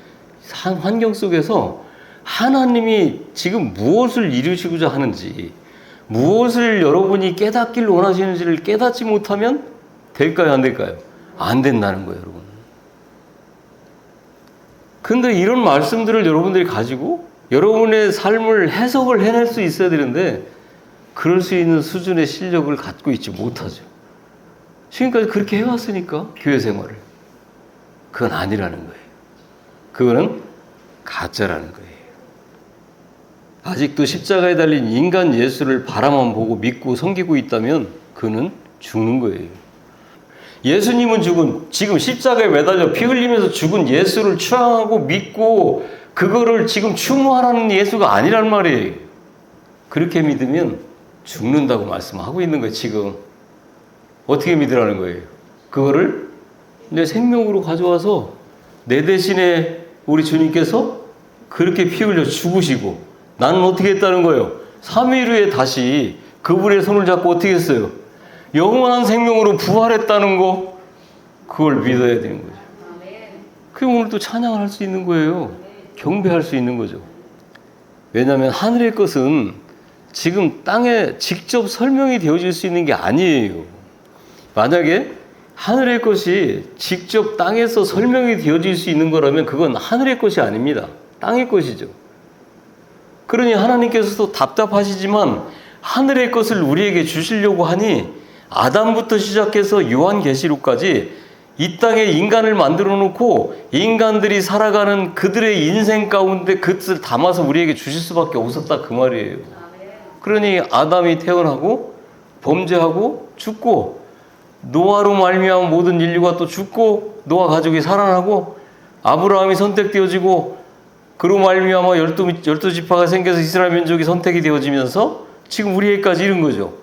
환경 속에서 하나님이 지금 무엇을 이루시고자 하는지, 무엇을 여러분이 깨닫기를 원하시는지를 깨닫지 못하면 될까요? 안 될까요? 안 된다는 거예요, 여러분. 근데 이런 말씀들을 여러분들이 가지고 여러분의 삶을 해석을 해낼 수 있어야 되는데 그럴 수 있는 수준의 실력을 갖고 있지 못하죠. 지금까지 그렇게 해왔으니까 교회 생활을. 그건 아니라는 거예요. 그거는 가짜라는 거예요. 아직도 십자가에 달린 인간 예수를 바라만 보고 믿고 섬기고 있다면 그는 죽는 거예요. 예수님은 지금 십자가에 매달려 피 흘리면서 죽은 예수를 추앙하고 믿고 그거를 지금 추모하라는 예수가 아니란 말이에요. 그렇게 믿으면 죽는다고 말씀하고 있는 거예요. 지금 어떻게 믿으라는 거예요? 그거를 내 생명으로 가져와서 내 대신에 우리 주님께서 그렇게 피 흘려 죽으시고 나는 어떻게 했다는 거예요? 3일 후에 다시 그분의 손을 잡고 어떻게 했어요? 영원한 생명으로 부활했다는 거, 그걸 믿어야 되는 거죠. 그게 오늘 또 찬양을 할 수 있는 거예요. 경배할 수 있는 거죠. 왜냐하면 하늘의 것은 지금 땅에 직접 설명이 되어질 수 있는 게 아니에요. 만약에 하늘의 것이 직접 땅에서 설명이 되어질 수 있는 거라면 그건 하늘의 것이 아닙니다. 땅의 것이죠. 그러니 하나님께서도 답답하시지만 하늘의 것을 우리에게 주시려고 하니 아담부터 시작해서 요한계시록까지 이 땅에 인간을 만들어 놓고 인간들이 살아가는 그들의 인생 가운데 그 뜻을 담아서 우리에게 주실 수밖에 없었다 그 말이에요. 그러니 아담이 태어나고 범죄하고 죽고 노아로 말미암아 모든 인류가 또 죽고 노아 가족이 살아나고 아브라함이 선택되어지고 그로 말미암아 12지파가 생겨서 이스라엘 민족이 선택이 되어지면서 지금 우리에게까지 이른 거죠.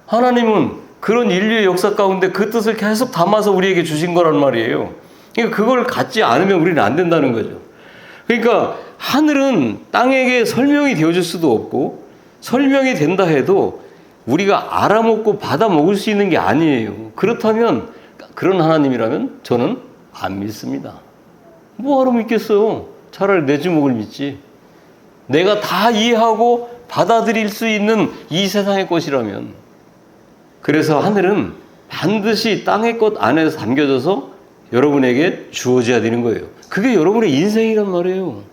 하나님은 그런 인류의 역사 가운데 그 뜻을 계속 담아서 우리에게 주신 거란 말이에요. 그러니까 그걸 갖지 않으면 우리는 안 된다는 거죠. 그러니까 하늘은 땅에게 설명이 되어줄 수도 없고 설명이 된다 해도 우리가 알아먹고 받아먹을 수 있는 게 아니에요. 그렇다면 그런 하나님이라면 저는 안 믿습니다. 뭐하러 믿겠어요? 차라리 내 주먹을 믿지. 내가 다 이해하고 받아들일 수 있는 이 세상의 것이라면. 그래서 하늘은 반드시 땅의 것 안에서 담겨져서 여러분에게 주어져야 되는 거예요. 그게 여러분의 인생이란 말이에요.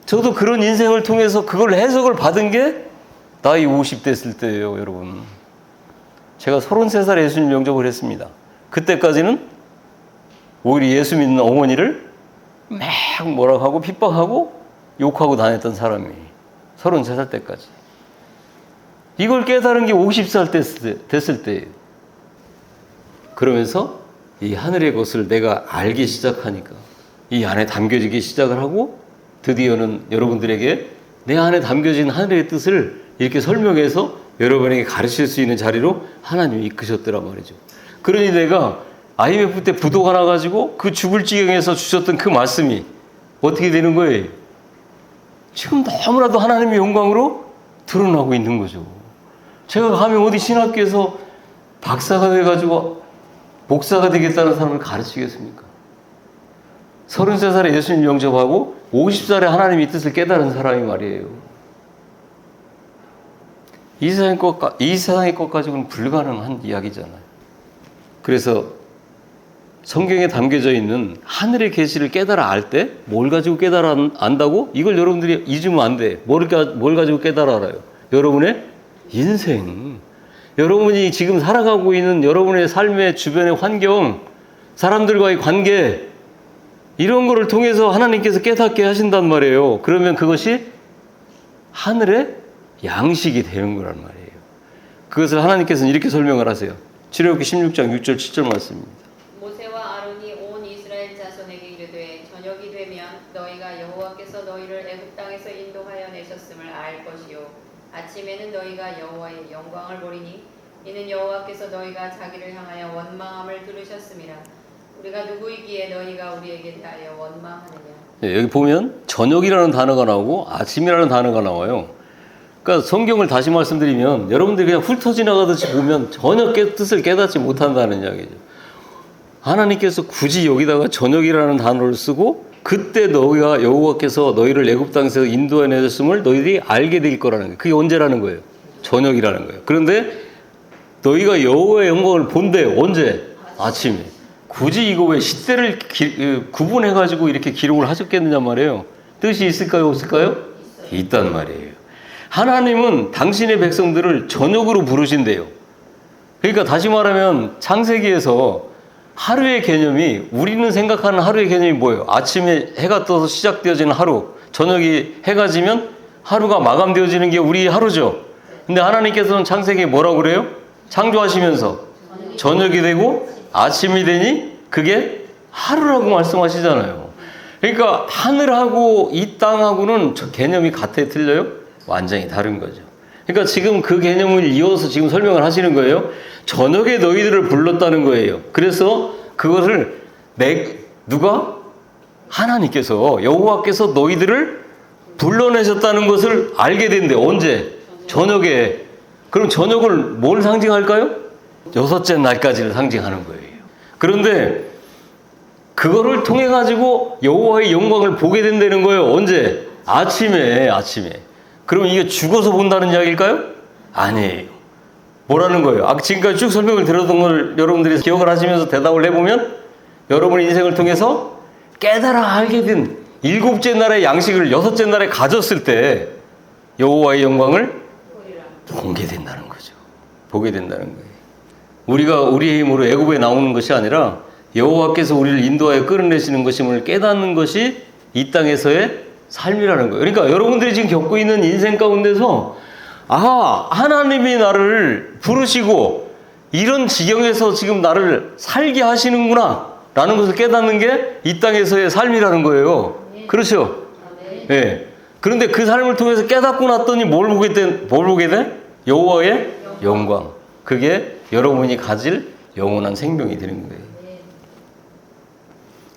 저도 그런 인생을 통해서 그걸 해석을 받은 게 나이 50 됐을 때예요, 여러분. 제가 33살에 예수님 영접을 했습니다. 그때까지는 오히려 예수 믿는 어머니를 막 뭐라고 하고 핍박하고 욕하고 다녔던 사람이 33살 때까지. 이걸 깨달은 게 50살 됐을 때예요. 그러면서 이 하늘의 것을 내가 알기 시작하니까 이 안에 담겨지기 시작을 하고 드디어는 여러분들에게 내 안에 담겨진 하늘의 뜻을 이렇게 설명해서 여러분에게 가르칠 수 있는 자리로 하나님이 이끄셨더란 말이죠. 그러니 내가 IMF 때 부도가 나가지고 그 죽을 지경에서 주셨던 그 말씀이 어떻게 되는 거예요? 지금 너무나도 하나님의 영광으로 드러나고 있는 거죠. 제가 감히 어디 신학교에서 박사가 돼가지고 목사가 되겠다는 사람을 가르치겠습니까? 33살에 예수님 영접하고 50살에 하나님의 뜻을 깨달은 사람이 말이에요. 이 세상의 것 가지고는 불가능한 이야기잖아요. 그래서 성경에 담겨져 있는 하늘의 계시를 깨달아 알 때 뭘 가지고 깨달아 안다고? 이걸 여러분들이 잊으면 안 돼. 뭘 가지고 깨달아 알아요? 여러분의 인생. 여러분이 지금 살아가고 있는 여러분의 삶의 주변의 환경, 사람들과의 관계, 이런 거를 통해서 하나님께서 깨닫게 하신단 말이에요. 그러면 그것이 하늘의 양식이 되는 거란 말이에요. 그것을 하나님께서는 이렇게 설명을 하세요. 출애굽기 16장 6절 7절 말씀입니다. 모세와 아론이 온 이스라엘 자손에게 이르되 저녁이 되면 너희가 여호와께서 너희를 애굽 땅에서 인도하여 내셨음을 알 것이요 아침에는 너희가 여호와의 영광을 보리니 이는 여호와께서 너희가 자기를 향하여 원망함을 들으셨음이라. 우리가 누구이기에 너희가 우리에게 대하여 원망하느냐. 네, 여기 보면 저녁이라는 단어가 나오고 아침이라는 단어가 나와요. 그러니까 성경을 다시 말씀드리면 여러분들이 그냥 훑어 지나가듯이 보면 전혀 뜻을 깨닫지 못한다는 이야기죠. 하나님께서 굳이 여기다가 저녁이라는 단어를 쓰고 그때 너희가 여호와께서 너희를 애굽 땅에서 인도해 내셨음을 너희들이 알게 될 거라는 거예요. 그게 언제라는 거예요? 저녁이라는 거예요. 그런데 너희가 여호와의 영광을 본대. 언제? 아침에. 굳이 이거 왜 시대를 구분해가지고 이렇게 기록을 하셨겠느냐 말이에요. 뜻이 있을까요? 없을까요? 있단 말이에요. 하나님은 당신의 백성들을 저녁으로 부르신대요. 그러니까 다시 말하면 창세기에서 하루의 개념이 우리는 생각하는 하루의 개념이 뭐예요? 아침에 해가 떠서 시작되어지는 하루, 저녁이 해가 지면 하루가 마감되어지는 게 우리 하루죠. 근데 하나님께서는 창세기에 뭐라고 그래요? 창조하시면서 저녁이 되고 아침이 되니 그게 하루라고 말씀하시잖아요. 그러니까 하늘하고 이 땅하고는 저 개념이 같아요, 틀려요? 완전히 다른 거죠. 그러니까 지금 그 개념을 이어서 지금 설명을 하시는 거예요. 저녁에 너희들을 불렀다는 거예요. 그래서 그것을 누가? 하나님께서, 여호와께서 너희들을 불러내셨다는 것을 알게 된대요. 언제? 저녁에. 그럼 저녁을 뭘 상징할까요? 여섯째 날까지를 상징하는 거예요. 그런데 그거를 통해 가지고 여호와의 영광을 보게 된다는 거예요. 언제? 아침에. 그럼 이게 죽어서 본다는 이야기일까요? 아니에요. 뭐라는 거예요? 지금까지 쭉 설명을 들었던 걸 여러분들이 기억을 하시면서 대답을 해보면 여러분의 인생을 통해서 깨달아 알게 된 일곱째 날의 양식을 여섯째 날에 가졌을 때 여호와의 영광을 보게 된다는 거죠. 보게 된다는 거예요. 우리가 우리의 힘으로 애굽에 나오는 것이 아니라 여호와께서 우리를 인도하여 끌어내시는 것임을 깨닫는 것이 이 땅에서의 삶이라는 거예요. 그러니까 여러분들이 지금 겪고 있는 인생 가운데서 하나님이 나를 부르시고 이런 지경에서 지금 나를 살게 하시는구나 라는 것을 깨닫는 게 이 땅에서의 삶이라는 거예요. 그렇죠? 네. 그런데 그 삶을 통해서 깨닫고 났더니 뭘 보게 돼? 여호와의 영광. 그게 여러분이 가질 영원한 생명이 되는 거예요.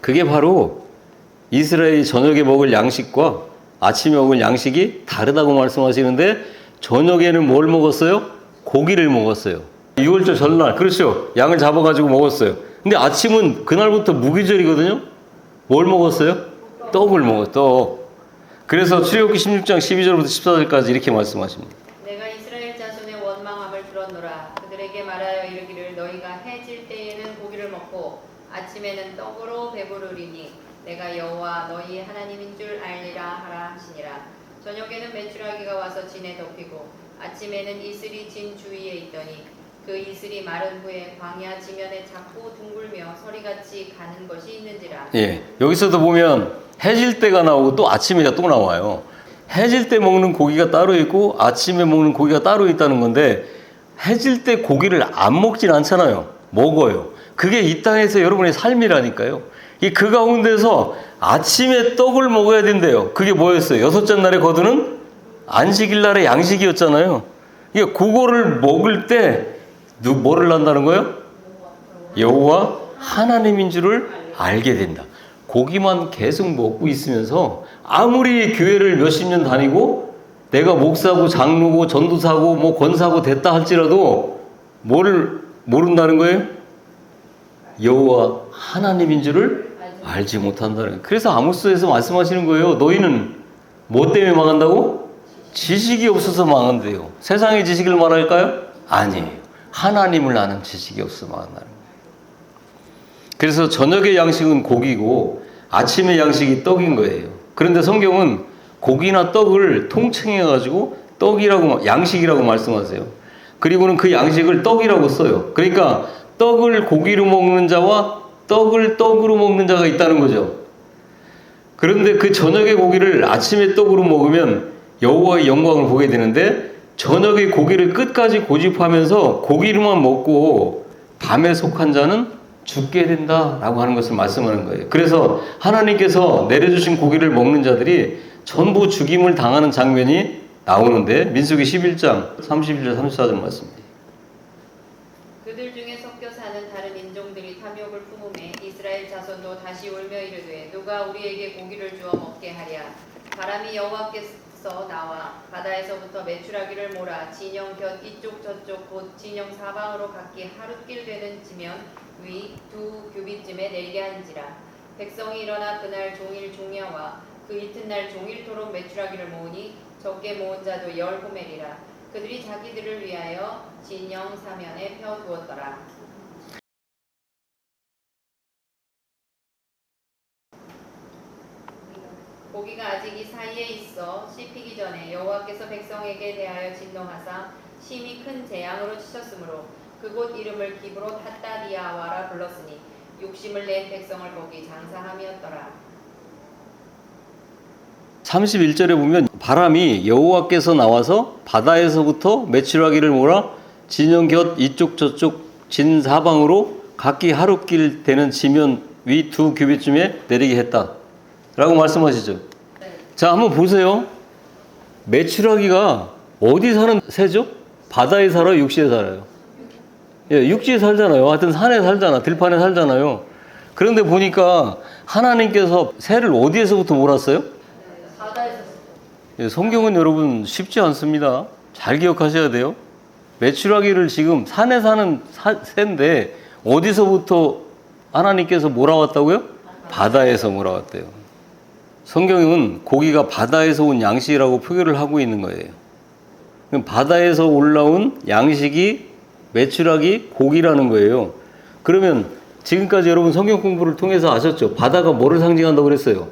그게 바로 이스라엘이 저녁에 먹을 양식과 아침에 먹을 양식이 다르다고 말씀하시는데 저녁에는 뭘 먹었어요? 고기를 먹었어요. 6월절 전날, 그렇죠? 양을 잡아가지고 먹었어요. 근데 아침은 그날부터 무기절이거든요? 뭘 먹었어요? 떡을 먹었어요. 떡. 그래서 출애굽기 16장 12절부터 14절까지 이렇게 말씀하십니다. 내가 이스라엘 자손의 원망함을 들었노라. 그들에게 말하여 이르기를 너희가 해질 때에는 고기를 먹고 아침에는 떡으로 배부르리니 내가 여호와 너희 하나님인 줄 알리라 하라 하시니라. 저녁에는 메추라기가 와서 진에 덮이고 아침에는 이슬이 진 주위에 있더니 그 이슬이 마른 후에 광야 지면에 작고 둥글며 서리같이 가는 것이 있는지라. 예, 여기서도 보면 해질 때가 나오고 또 아침에 또 나와요. 해질 때 먹는 고기가 따로 있고 아침에 먹는 고기가 따로 있다는 건데 해질 때 고기를 안 먹진 않잖아요. 먹어요. 그게 이 땅에서 여러분의 삶이라니까요. 그 가운데서 아침에 떡을 먹어야 된대요. 그게 뭐였어요? 여섯째 날에 거두는 안식일 날의 양식이었잖아요. 그거를 먹을 때 뭐를 한다는 거예요? 여호와 하나님인 줄을 알게 된다. 고기만 계속 먹고 있으면서 아무리 교회를 몇십 년 다니고 내가 목사고 장로고 전도사고 뭐 권사고 됐다 할지라도 뭐를 모른다는 거예요? 여호와 하나님인 줄을 알지 못한다는 거예요. 그래서 아모스에서 말씀하시는 거예요. 너희는 뭐 때문에 망한다고? 지식이 없어서 망한대요. 세상의 지식을 말할까요? 아니에요. 하나님을 아는 지식이 없어서 망한다는 거예요. 그래서 저녁의 양식은 고기고 아침의 양식이 떡인 거예요. 그런데 성경은 고기나 떡을 통칭해가지고 떡이라고, 양식이라고 말씀하세요. 그리고는 그 양식을 떡이라고 써요. 그러니까 떡을 고기로 먹는 자와 떡을 떡으로 먹는 자가 있다는 거죠. 그런데 그 저녁의 고기를 아침에 떡으로 먹으면 여호와의 영광을 보게 되는데 저녁의 고기를 끝까지 고집하면서 고기로만 먹고 밤에 속한 자는 죽게 된다라고 하는 것을 말씀하는 거예요. 그래서 하나님께서 내려주신 고기를 먹는 자들이 전부 죽임을 당하는 장면이 나오는데 민수기 11장 31절 34절 말씀입니다. 그들 중에 섞여 사는 다른 인종들이 탐욕을 품음에 이스라엘 자손도 다시 울며 이르되 누가 우리에게 고기를 주어 먹게 하랴. 바람이 여호와께서 나와 바다에서부터 메추라기를 몰아 진영 곁 이쪽 저쪽 곧 진영 사방으로 각기 하룻길 되는 지면 위 두 규빗쯤에 내리게 한지라. 백성이 일어나 그날 종일 종야와 그 이튿날 종일토록 메추라기를 모으니 적게 모은 자도 10호멜이라. 그들이 자기들을 위하여 진영 사면에 펴두었더라. 고기가 아직 이 사이에 있어 씹히기 전에 여호와께서 백성에게 대하여 진노하사 심히 큰 재앙으로 치셨으므로 그곳 이름을 기브롯 핫다디아와라 불렀으니 욕심을 낸 백성을 거기 장사함이었더라. 31절에 보면 바람이 여호와께서 나와서 바다에서부터 메추라기를 몰아 진영 곁 이쪽 저쪽 진 사방으로 각기 하룻길 되는 지면 위 두 규빗쯤에 내리게 했다. 라고 말씀하시죠. 자, 한번 보세요. 메추라기가 어디 사는 새죠? 바다에 살아요? 육지에 살아요? 예, 육지에 살잖아요. 하여튼 산에 살잖아. 들판에 살잖아요. 그런데 보니까 하나님께서 새를 어디에서부터 몰았어요? 바다에서. 예, 성경은 여러분 쉽지 않습니다. 잘 기억하셔야 돼요. 메추라기를 지금 산에 사는 새인데 어디서부터 하나님께서 몰아왔다고요? 바다에서 몰아왔대요. 성경은 고기가 바다에서 온 양식이라고 표기를 하고 있는 거예요. 그럼 바다에서 올라온 양식이 메추라기 고기라는 거예요. 그러면 지금까지 여러분 성경 공부를 통해서 아셨죠? 바다가 뭐를 상징한다고 그랬어요?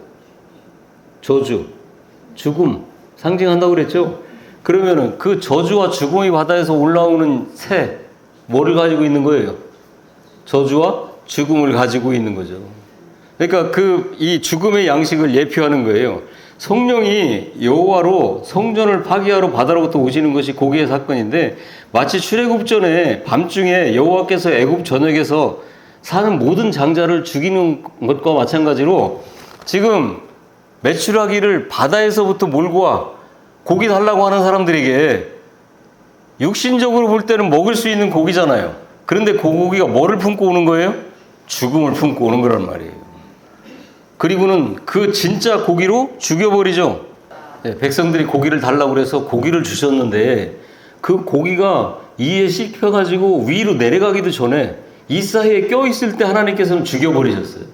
저주, 죽음 상징한다고 그랬죠? 그러면은 그 저주와 죽음이 바다에서 올라오는 새, 뭐를 가지고 있는 거예요? 저주와 죽음을 가지고 있는 거죠. 그러니까 이 죽음의 양식을 예표하는 거예요. 성령이 여호와로 성전을 파괴하러 바다로부터 오시는 것이 고기의 사건인데, 마치 출애굽 전에 밤중에 여호와께서 애굽 전역에서 사는 모든 장자를 죽이는 것과 마찬가지로 지금 메추라기를 바다에서부터 몰고 와 고기 달라고 하는 사람들에게, 육신적으로 볼 때는 먹을 수 있는 고기잖아요. 그런데 그 고기가 뭐를 품고 오는 거예요? 죽음을 품고 오는 거란 말이에요. 그리고는 그 진짜 고기로 죽여버리죠. 네, 백성들이 고기를 달라고 그래서 고기를 주셨는데 그 고기가 이에 씹혀가지고 위로 내려가기도 전에 이 사이에 껴있을 때 하나님께서는 죽여버리셨어요.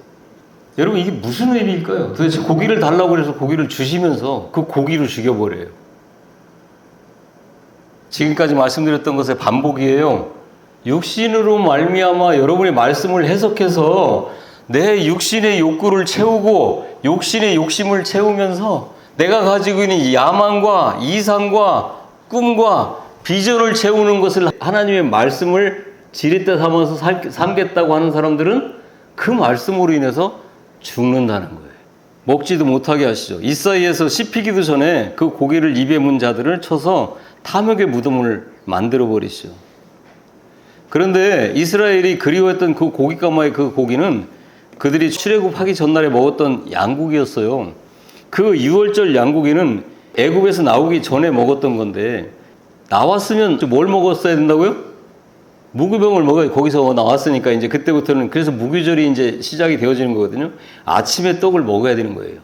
여러분, 이게 무슨 의미일까요? 도대체 고기를 달라고 그래서 고기를 주시면서 그 고기를 죽여버려요. 지금까지 말씀드렸던 것의 반복이에요. 육신으로 말미암아 여러분의 말씀을 해석해서 내 육신의 욕구를 채우고 욕신의 욕심을 채우면서 내가 가지고 있는 이 야망과 이상과 꿈과 비전을 채우는 것을 하나님의 말씀을 지렛대 삼아서 삼겠다고 하는 사람들은 그 말씀으로 인해서 죽는다는 거예요. 먹지도 못하게 하시죠. 이 사이에서 씹히기도 전에 그 고기를 입에 문 자들을 쳐서 탐욕의 무덤을 만들어 버리시죠. 그런데 이스라엘이 그리워했던 그 고깃가마의 그 고기는 그들이 출애굽하기 전날에 먹었던 양고기였어요. 그 6월절 양고기는 애굽에서 나오기 전에 먹었던 건데, 나왔으면 뭘 먹었어야 된다고요? 무교병을 먹어야, 거기서 나왔으니까 이제 그때부터는, 그래서 무교절이 이제 시작이 되어지는 거거든요. 아침에 떡을 먹어야 되는 거예요.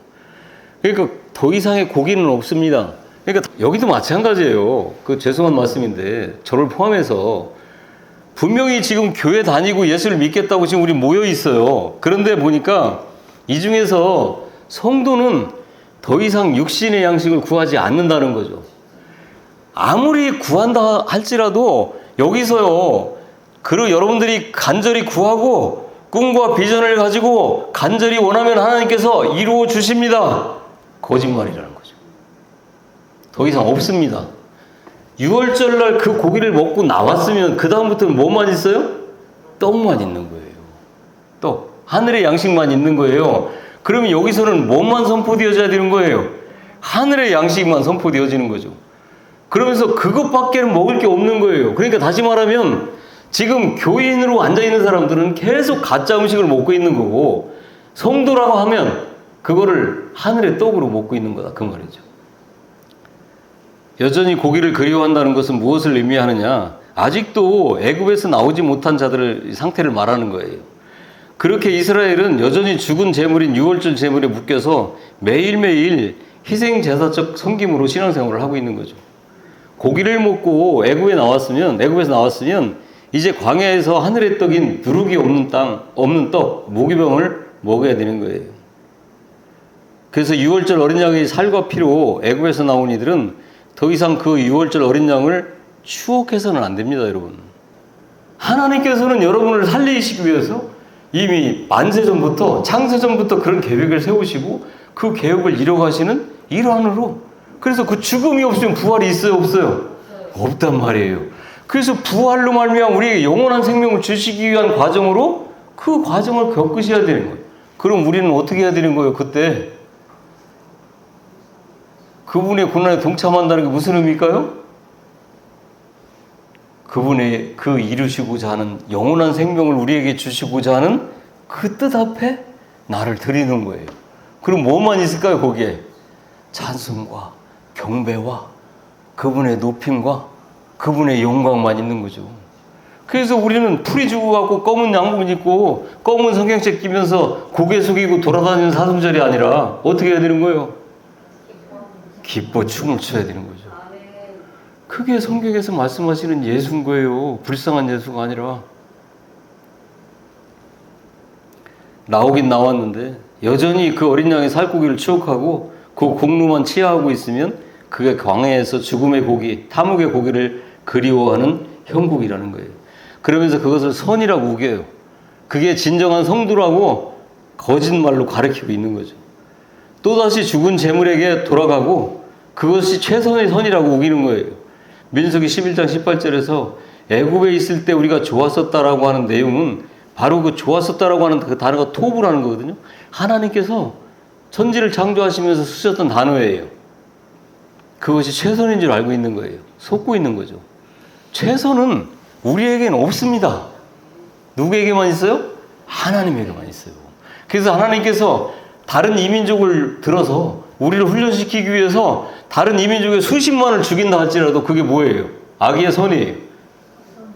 그러니까 더 이상의 고기는 없습니다. 그러니까 여기도 마찬가지예요. 그 죄송한 말씀인데 저를 포함해서 분명히 지금 교회 다니고 예수를 믿겠다고 지금 우리 모여 있어요. 그런데 보니까 이 중에서 성도는 더 이상 육신의 양식을 구하지 않는다는 거죠. 아무리 구한다 할지라도 여기서요, 여러분들이 간절히 구하고 꿈과 비전을 가지고 간절히 원하면 하나님께서 이루어 주십니다. 거짓말이라는 거죠. 더 이상 없습니다. 6월절날 그 고기를 먹고 나왔으면 그 다음부터는 뭐만 있어요? 떡만 있는 거예요. 떡. 하늘의 양식만 있는 거예요. 그러면 여기서는 뭐만 선포되어져야 되는 거예요? 하늘의 양식만 선포되어지는 거죠. 그러면서 그것밖에는 먹을 게 없는 거예요. 그러니까 다시 말하면 지금 교인으로 앉아있는 사람들은 계속 가짜 음식을 먹고 있는 거고, 성도라고 하면 그거를 하늘의 떡으로 먹고 있는 거다, 그 말이죠. 여전히 고기를 그리워한다는 것은 무엇을 의미하느냐? 아직도 애굽에서 나오지 못한 자들의 상태를 말하는 거예요. 그렇게 이스라엘은 여전히 죽은 제물인 유월절 제물에 묶여서 매일매일 희생 제사적 섬김으로 신앙생활을 하고 있는 거죠. 고기를 먹고 애굽에서 나왔으면 이제 광야에서 하늘의 떡인 누룩이 없는 떡, 무교병을 먹어야 되는 거예요. 그래서 유월절 어린 양의 살과 피로 애굽에서 나온 이들은 더 이상 그 6월절 어린 양을 추억해서는 안 됩니다, 여러분. 하나님께서는 여러분을 살리시기 위해서 이미 만세전부터, 창세전부터 그런 계획을 세우시고 그 계획을 이뤄가시는 일환으로, 그래서 그 죽음이 없으면 부활이 있어요, 없어요? 없단 말이에요. 그래서 부활로 말미암아 우리에게 영원한 생명을 주시기 위한 과정으로 그 과정을 겪으셔야 되는 거예요. 그럼 우리는 어떻게 해야 되는 거예요, 그때? 그분의 고난에 동참한다는 게 무슨 의미일까요? 그분의 그 이루시고자 하는 영원한 생명을 우리에게 주시고자 하는 그 뜻 앞에 나를 드리는 거예요. 그럼 뭐만 있을까요, 거기에? 찬송과 경배와 그분의 높임과 그분의 영광만 있는 거죠. 그래서 우리는 풀이 죽어갖고 검은 양복 입고 검은 성경책 끼면서 고개 숙이고 돌아다니는 사순절이 아니라 어떻게 해야 되는 거예요? 기뻐 춤을 춰야 되는 거죠. 그게 성경에서 말씀하시는 예수인 거예요. 불쌍한 예수가 아니라. 나오긴 나왔는데 여전히 그 어린 양의 살코기를 추억하고 그 공로만 치하하고 있으면 그게 광야에서 죽음의 고기, 탐욕의 고기를 그리워하는 형국이라는 거예요. 그러면서 그것을 선이라고 우겨요. 그게 진정한 성도라고 거짓말로 가르치고 있는 거죠. 또다시 죽은 재물에게 돌아가고 그것이 최선의 선이라고 우기는 거예요. 민수기 11장 18절에서 애굽에 있을 때 우리가 좋았었다라고 하는 내용은 바로 그 좋았었다라고 하는 그 단어가 토부라는 거거든요. 하나님께서 천지를 창조하시면서 쓰셨던 단어예요. 그것이 최선인 줄 알고 있는 거예요. 속고 있는 거죠. 최선은 우리에게는 없습니다. 누구에게만 있어요? 하나님에게만 있어요. 그래서 하나님께서 다른 이민족을 들어서 우리를 훈련시키기 위해서 다른 이민족의 수십만을 죽인다 할지라도 그게 뭐예요? 악의 선이에요.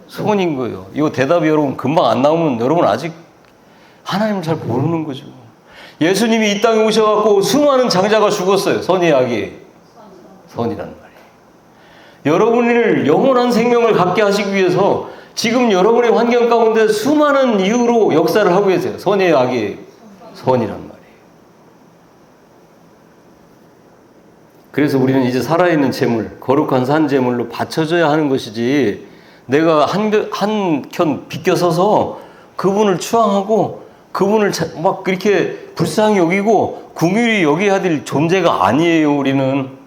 선인 거예요. 이거 대답이 여러분 금방 안 나오면 여러분 아직 하나님을 잘 모르는 거죠. 예수님이 이 땅에 오셔갖고 수많은 장자가 죽었어요. 선이 악이. 선이란 말이에요. 여러분을 영원한 생명을 갖게 하시기 위해서 지금 여러분의 환경 가운데 수많은 이유로 역사를 하고 계세요. 선의 악이 선이란 말이에요. 그래서 우리는 이제 살아있는 재물, 거룩한 산 재물로 바쳐져야 하는 것이지 내가 한켠 비껴서서 그분을 추앙하고 그분을 막 그렇게 불쌍히 여기고 긍휼히 여겨야 될 존재가 아니에요. 우리는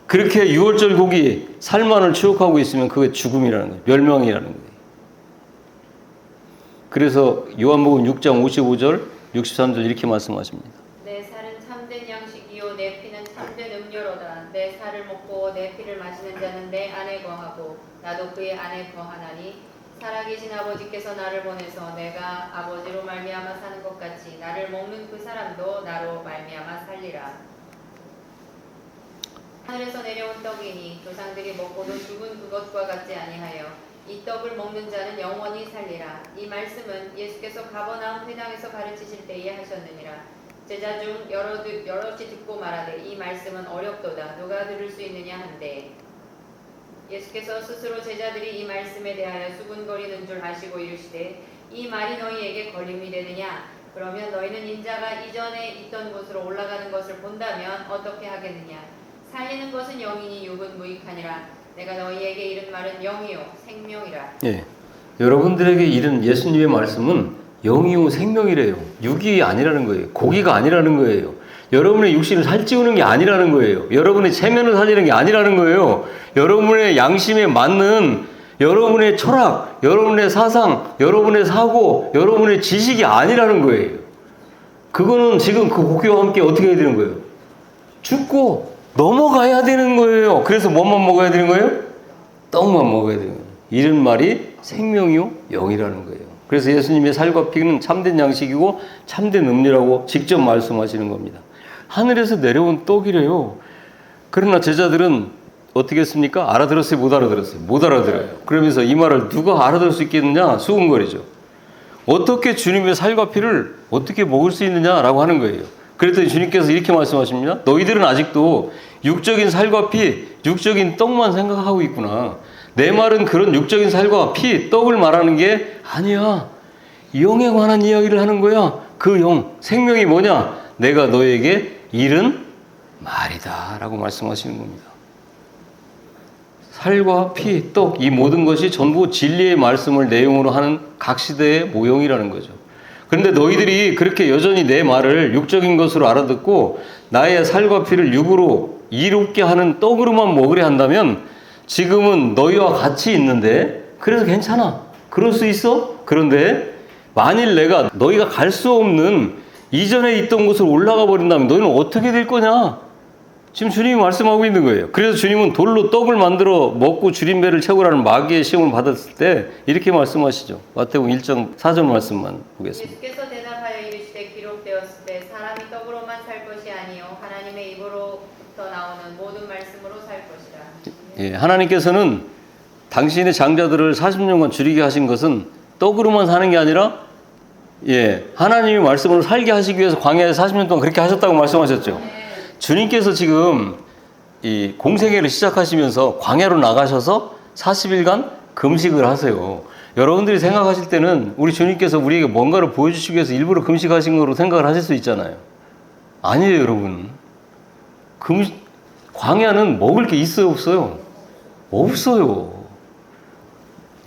그렇게 유월절 고기 살만을 추억하고 있으면 그게 죽음이라는 거예요. 멸망이라는 거예요. 그래서 요한복음 6장 55절 63절 이렇게 말씀하십니다. 내 살은 참된 양식이요 내 피는 참된 음료로다. 내 살을 먹고 내 피를 마시는 자는 내 안에 거하고 나도 그의 안에 거하나니 살아계신 아버지께서 나를 보내서 내가 아버지로 말미암아 사는 것 같이 나를 먹는 그 사람도 나로 말미암아 살리라. 하늘에서 내려온 떡이니 조상들이 먹고도 죽은 그것과 같지 아니하여 이 떡을 먹는 자는 영원히 살리라. 이 말씀은 예수께서 가버나움 회당에서 가르치실 때에 하셨느니라. 제자 중 여럿이 듣고 말하되 이 말씀은 어렵도다. 누가 들을 수 있느냐 한데 예수께서 스스로 제자들이 이 말씀에 대하여 수군거리는 줄 아시고 이르시되 이 말이 너희에게 걸림이 되느냐? 그러면 너희는 인자가 이전에 있던 곳으로 올라가는 것을 본다면 어떻게 하겠느냐? 살리는 것은 영이니 육은 무익하니라. 내가 너희에게 이른 말은 영이요 생명이라. 예, 여러분들에게 이른 예수님의 말씀은 영이요 생명이래요. 육이 아니라는 거예요. 고기가 아니라는 거예요. 여러분의 육신을 살찌우는 게 아니라는 거예요. 여러분의 체면을 살리는 게 아니라는 거예요. 여러분의 양심에 맞는 여러분의 철학, 여러분의 사상, 여러분의 사고, 여러분의 지식이 아니라는 거예요. 그거는 지금 그 고기와 함께 어떻게 해야 되는 거예요? 죽고 넘어가야 되는 거예요. 그래서 뭐만 먹어야 되는 거예요? 떡만 먹어야 되는 거예요. 이런 말이 생명이요 영이라는 거예요. 그래서 예수님의 살과 피는 참된 양식이고 참된 음료라고 직접 말씀하시는 겁니다. 하늘에서 내려온 떡이래요. 그러나 제자들은 어떻게 했습니까? 알아들었어요? 못 알아들었어요? 못 알아들어요. 그러면서 이 말을 누가 알아들을 수 있겠느냐? 수군거리죠. 어떻게 주님의 살과 피를 어떻게 먹을 수 있느냐라고 하는 거예요. 그랬더니 주님께서 이렇게 말씀하십니다. 너희들은 아직도 육적인 살과 피, 육적인 떡만 생각하고 있구나. 내 말은 그런 육적인 살과 피, 떡을 말하는 게 아니야. 영에 관한 이야기를 하는 거야. 그 영, 생명이 뭐냐? 내가 너에게 이른 말이다 라고 말씀하시는 겁니다. 살과 피, 떡, 이 모든 것이 전부 진리의 말씀을 내용으로 하는 각 시대의 모형이라는 거죠. 그런데 너희들이 그렇게 여전히 내 말을 육적인 것으로 알아듣고 나의 살과 피를 육으로 이롭게 하는 떡으로만 먹으려 한다면 지금은 너희와 같이 있는데 그래서 괜찮아. 그럴 수 있어? 그런데 만일 내가 너희가 갈 수 없는 이전에 있던 곳으로 올라가 버린다면 너희는 어떻게 될 거냐? 지금 주님이 말씀하고 있는 거예요. 그래서 주님은 돌로 떡을 만들어 먹고 줄인 배를 채우라는 마귀의 시험을 받았을 때 이렇게 말씀하시죠. 마태복음 1장 4절 말씀만 보겠습니다. 예수께서 대답하여 이르시되 기록되었을 때 사람이 떡으로만 예, 하나님께서는 당신의 장자들을 40년간 줄이게 하신 것은 떡으로만 사는 게 아니라 하나님의 말씀으로 살게 하시기 위해서 광야에서 40년 동안 그렇게 하셨다고 말씀하셨죠. 주님께서 지금 이 공생애를 시작하시면서 광야로 나가셔서 40일간 금식을 하세요. 여러분들이 생각하실 때는 우리 주님께서 우리에게 뭔가를 보여주시기 위해서 일부러 금식하신 거로 생각을 하실 수 있잖아요. 아니에요, 여러분. 광야는 먹을 게 있어요, 없어요? 없어요.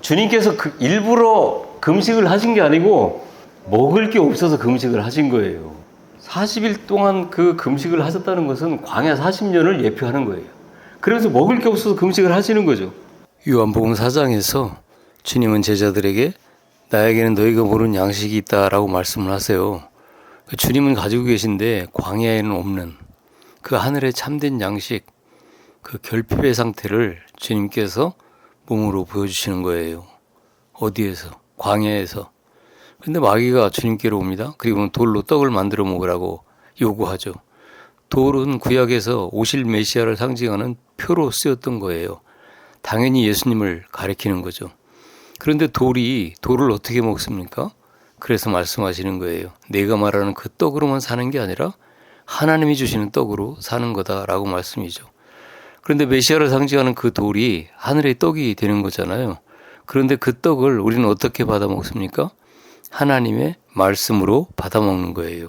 주님께서 일부러 금식을 하신 게 아니고 먹을 게 없어서 금식을 하신 거예요. 40일 동안 그 금식을 하셨다는 것은 광야 40년을 예표하는 거예요. 그래서 먹을 게 없어서 금식을 하시는 거죠. 요한복음 4장에서 주님은 제자들에게 나에게는 너희가 모르는 양식이 있다라고 말씀을 하세요. 주님은 가지고 계신데 광야에는 없는 그 하늘의 참된 양식, 그 결핍의 상태를 주님께서 몸으로 보여주시는 거예요. 어디에서? 광야에서. 근데 마귀가 주님께로 옵니다. 그리고는 돌로 떡을 만들어 먹으라고 요구하죠. 돌은 구약에서 오실 메시아를 상징하는 표로 쓰였던 거예요. 당연히 예수님을 가리키는 거죠. 그런데 돌을 어떻게 먹습니까? 그래서 말씀하시는 거예요. 내가 말하는 그 떡으로만 사는 게 아니라 하나님이 주시는 떡으로 사는 거다라고 말씀이죠. 그런데 메시아를 상징하는 그 돌이 하늘의 떡이 되는 거잖아요. 그런데 그 떡을 우리는 어떻게 받아 먹습니까? 하나님의 말씀으로 받아 먹는 거예요.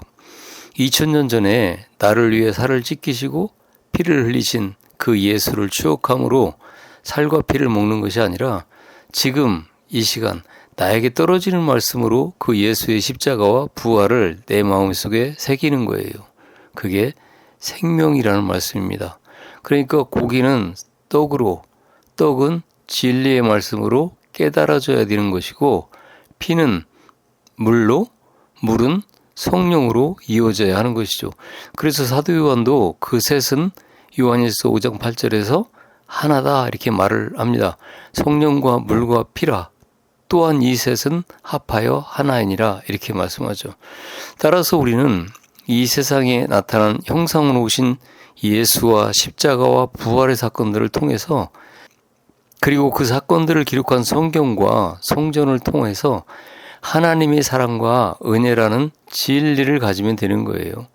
2000년 전에 나를 위해 살을 찢기시고 피를 흘리신 그 예수를 추억함으로 살과 피를 먹는 것이 아니라 지금 이 시간 나에게 떨어지는 말씀으로 그 예수의 십자가와 부활을 내 마음속에 새기는 거예요. 그게 생명이라는 말씀입니다. 그러니까 고기는 떡은 진리의 말씀으로 깨달아져야 되는 것이고 피는 물은 성령으로 이어져야 하는 것이죠. 그래서 사도 요한도 그 셋은 요한일서 5장 8절에서 하나다 이렇게 말을 합니다. 성령과 물과 피라. 또한 이 셋은 합하여 하나이니라 이렇게 말씀하죠. 따라서 우리는 이 세상에 나타난 형상으로 오신 예수와 십자가와 부활의 사건들을 통해서 그리고 그 사건들을 기록한 성경과 성전을 통해서 하나님의 사랑과 은혜라는 진리를 가지면 되는 거예요.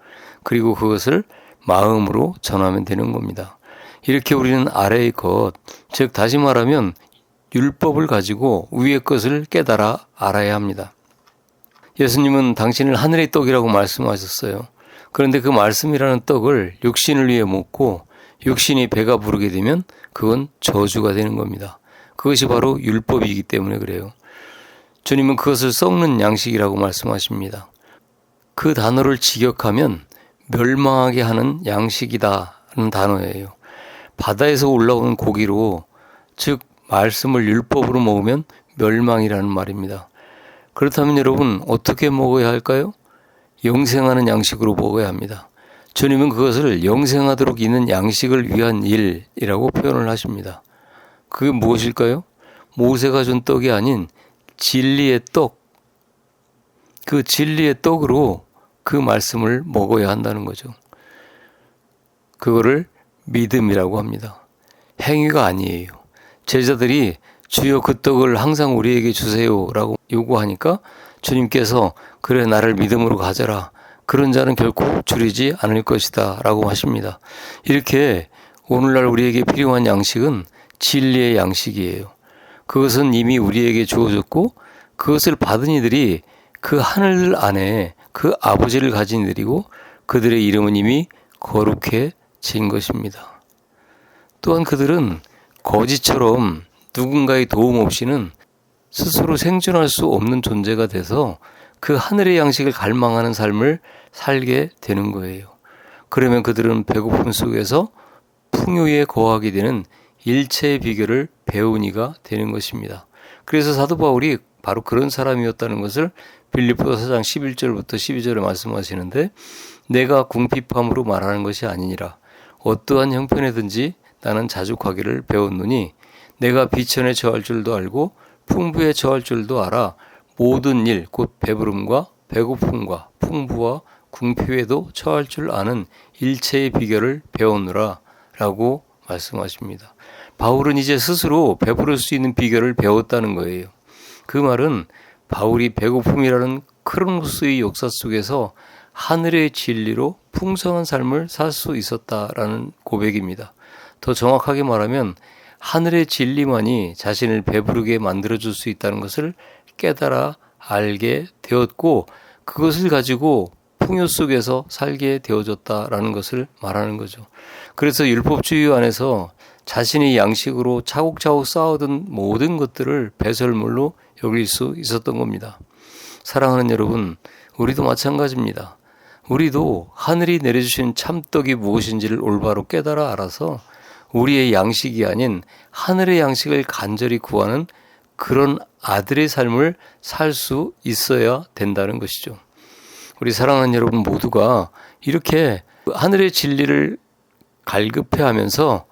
그리고 그것을 마음으로 전하면 되는 겁니다. 이렇게 우리는 아래의 것, 즉 다시 말하면 율법을 가지고 위의 것을 깨달아 알아야 합니다. 예수님은 당신을 하늘의 떡이라고 말씀하셨어요. 그런데 그 말씀이라는 떡을 육신을 위해 먹고 육신이 배가 부르게 되면 그건 저주가 되는 겁니다. 그것이 바로 율법이기 때문에 그래요. 주님은 그것을 썩는 양식이라고 말씀하십니다. 그 단어를 직역하면 멸망하게 하는 양식이다라는 단어예요. 바다에서 올라오는 고기로, 즉 말씀을 율법으로 먹으면 멸망이라는 말입니다. 그렇다면 여러분 어떻게 먹어야 할까요? 영생하는 양식으로 먹어야 합니다. 주님은 그것을 영생하도록 있는 양식을 위한 일이라고 표현을 하십니다. 그게 무엇일까요? 모세가 준 떡이 아닌 진리의 떡, 그 진리의 떡으로 그 말씀을 먹어야 한다는 거죠. 그거를 믿음이라고 합니다. 행위가 아니에요. 제자들이 주여 그 떡을 항상 우리에게 주세요라고 요구하니까 주님께서 그래 나를 믿음으로 가져라. 그런 자는 결코 줄이지 않을 것이다 라고 하십니다. 이렇게 오늘날 우리에게 필요한 양식은 진리의 양식이에요. 그것은 이미 우리에게 주어졌고 그것을 받은 이들이 그 하늘 안에 그 아버지를 가진 이들이고 그들의 이름은 이미 거룩해진 것입니다. 또한 그들은 거지처럼 누군가의 도움 없이는 스스로 생존할 수 없는 존재가 돼서 그 하늘의 양식을 갈망하는 삶을 살게 되는 거예요. 그러면 그들은 배고픔 속에서 풍요에 거하게 되는 일체의 비결을 배운 이가 되는 것입니다. 그래서 사도 바울이 바로 그런 사람이었다는 것을 빌립보서 4장 11절부터 12절에 말씀하시는데 내가 궁핍함으로 말하는 것이 아니니라. 어떠한 형편에든지 나는 자족하기를 배웠노니 내가 비천에 처할 줄도 알고 풍부에 처할 줄도 알아 모든 일 곧 배부름과 배고픔과 풍부와 궁핍에도 처할 줄 아는 일체의 비결을 배우느라 라고 말씀하십니다. 바울은 이제 스스로 배부를 수 있는 비결을 배웠다는 거예요. 그 말은 바울이 배고픔이라는 크로노스의 역사 속에서 하늘의 진리로 풍성한 삶을 살 수 있었다라는 고백입니다. 더 정확하게 말하면 하늘의 진리만이 자신을 배부르게 만들어줄 수 있다는 것을 깨달아 알게 되었고 그것을 가지고 풍요 속에서 살게 되어졌다라는 것을 말하는 거죠. 그래서 율법주의 안에서 자신의 양식으로 차곡차곡 쌓아둔 모든 것들을 배설물로 여길 수 있었던 겁니다. 사랑하는 여러분, 우리도 마찬가지입니다. 우리도 하늘이 내려주신 참떡이 무엇인지를 올바로 깨달아 알아서 우리의 양식이 아닌 하늘의 양식을 간절히 구하는 그런 아들의 삶을 살 수 있어야 된다는 것이죠. 우리 사랑하는 여러분 모두가 이렇게 하늘의 진리를 갈급해하면서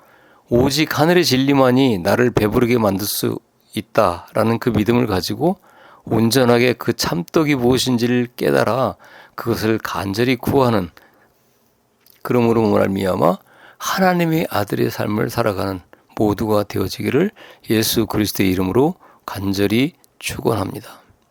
오직 하늘의 진리만이 나를 배부르게 만들 수 있다라는 그 믿음을 가지고 온전하게 그 참떡이 무엇인지를 깨달아 그것을 간절히 구하는, 그러므로 말미암아 하나님의 아들의 삶을 살아가는 모두가 되어지기를 예수 그리스도의 이름으로 간절히 축원합니다.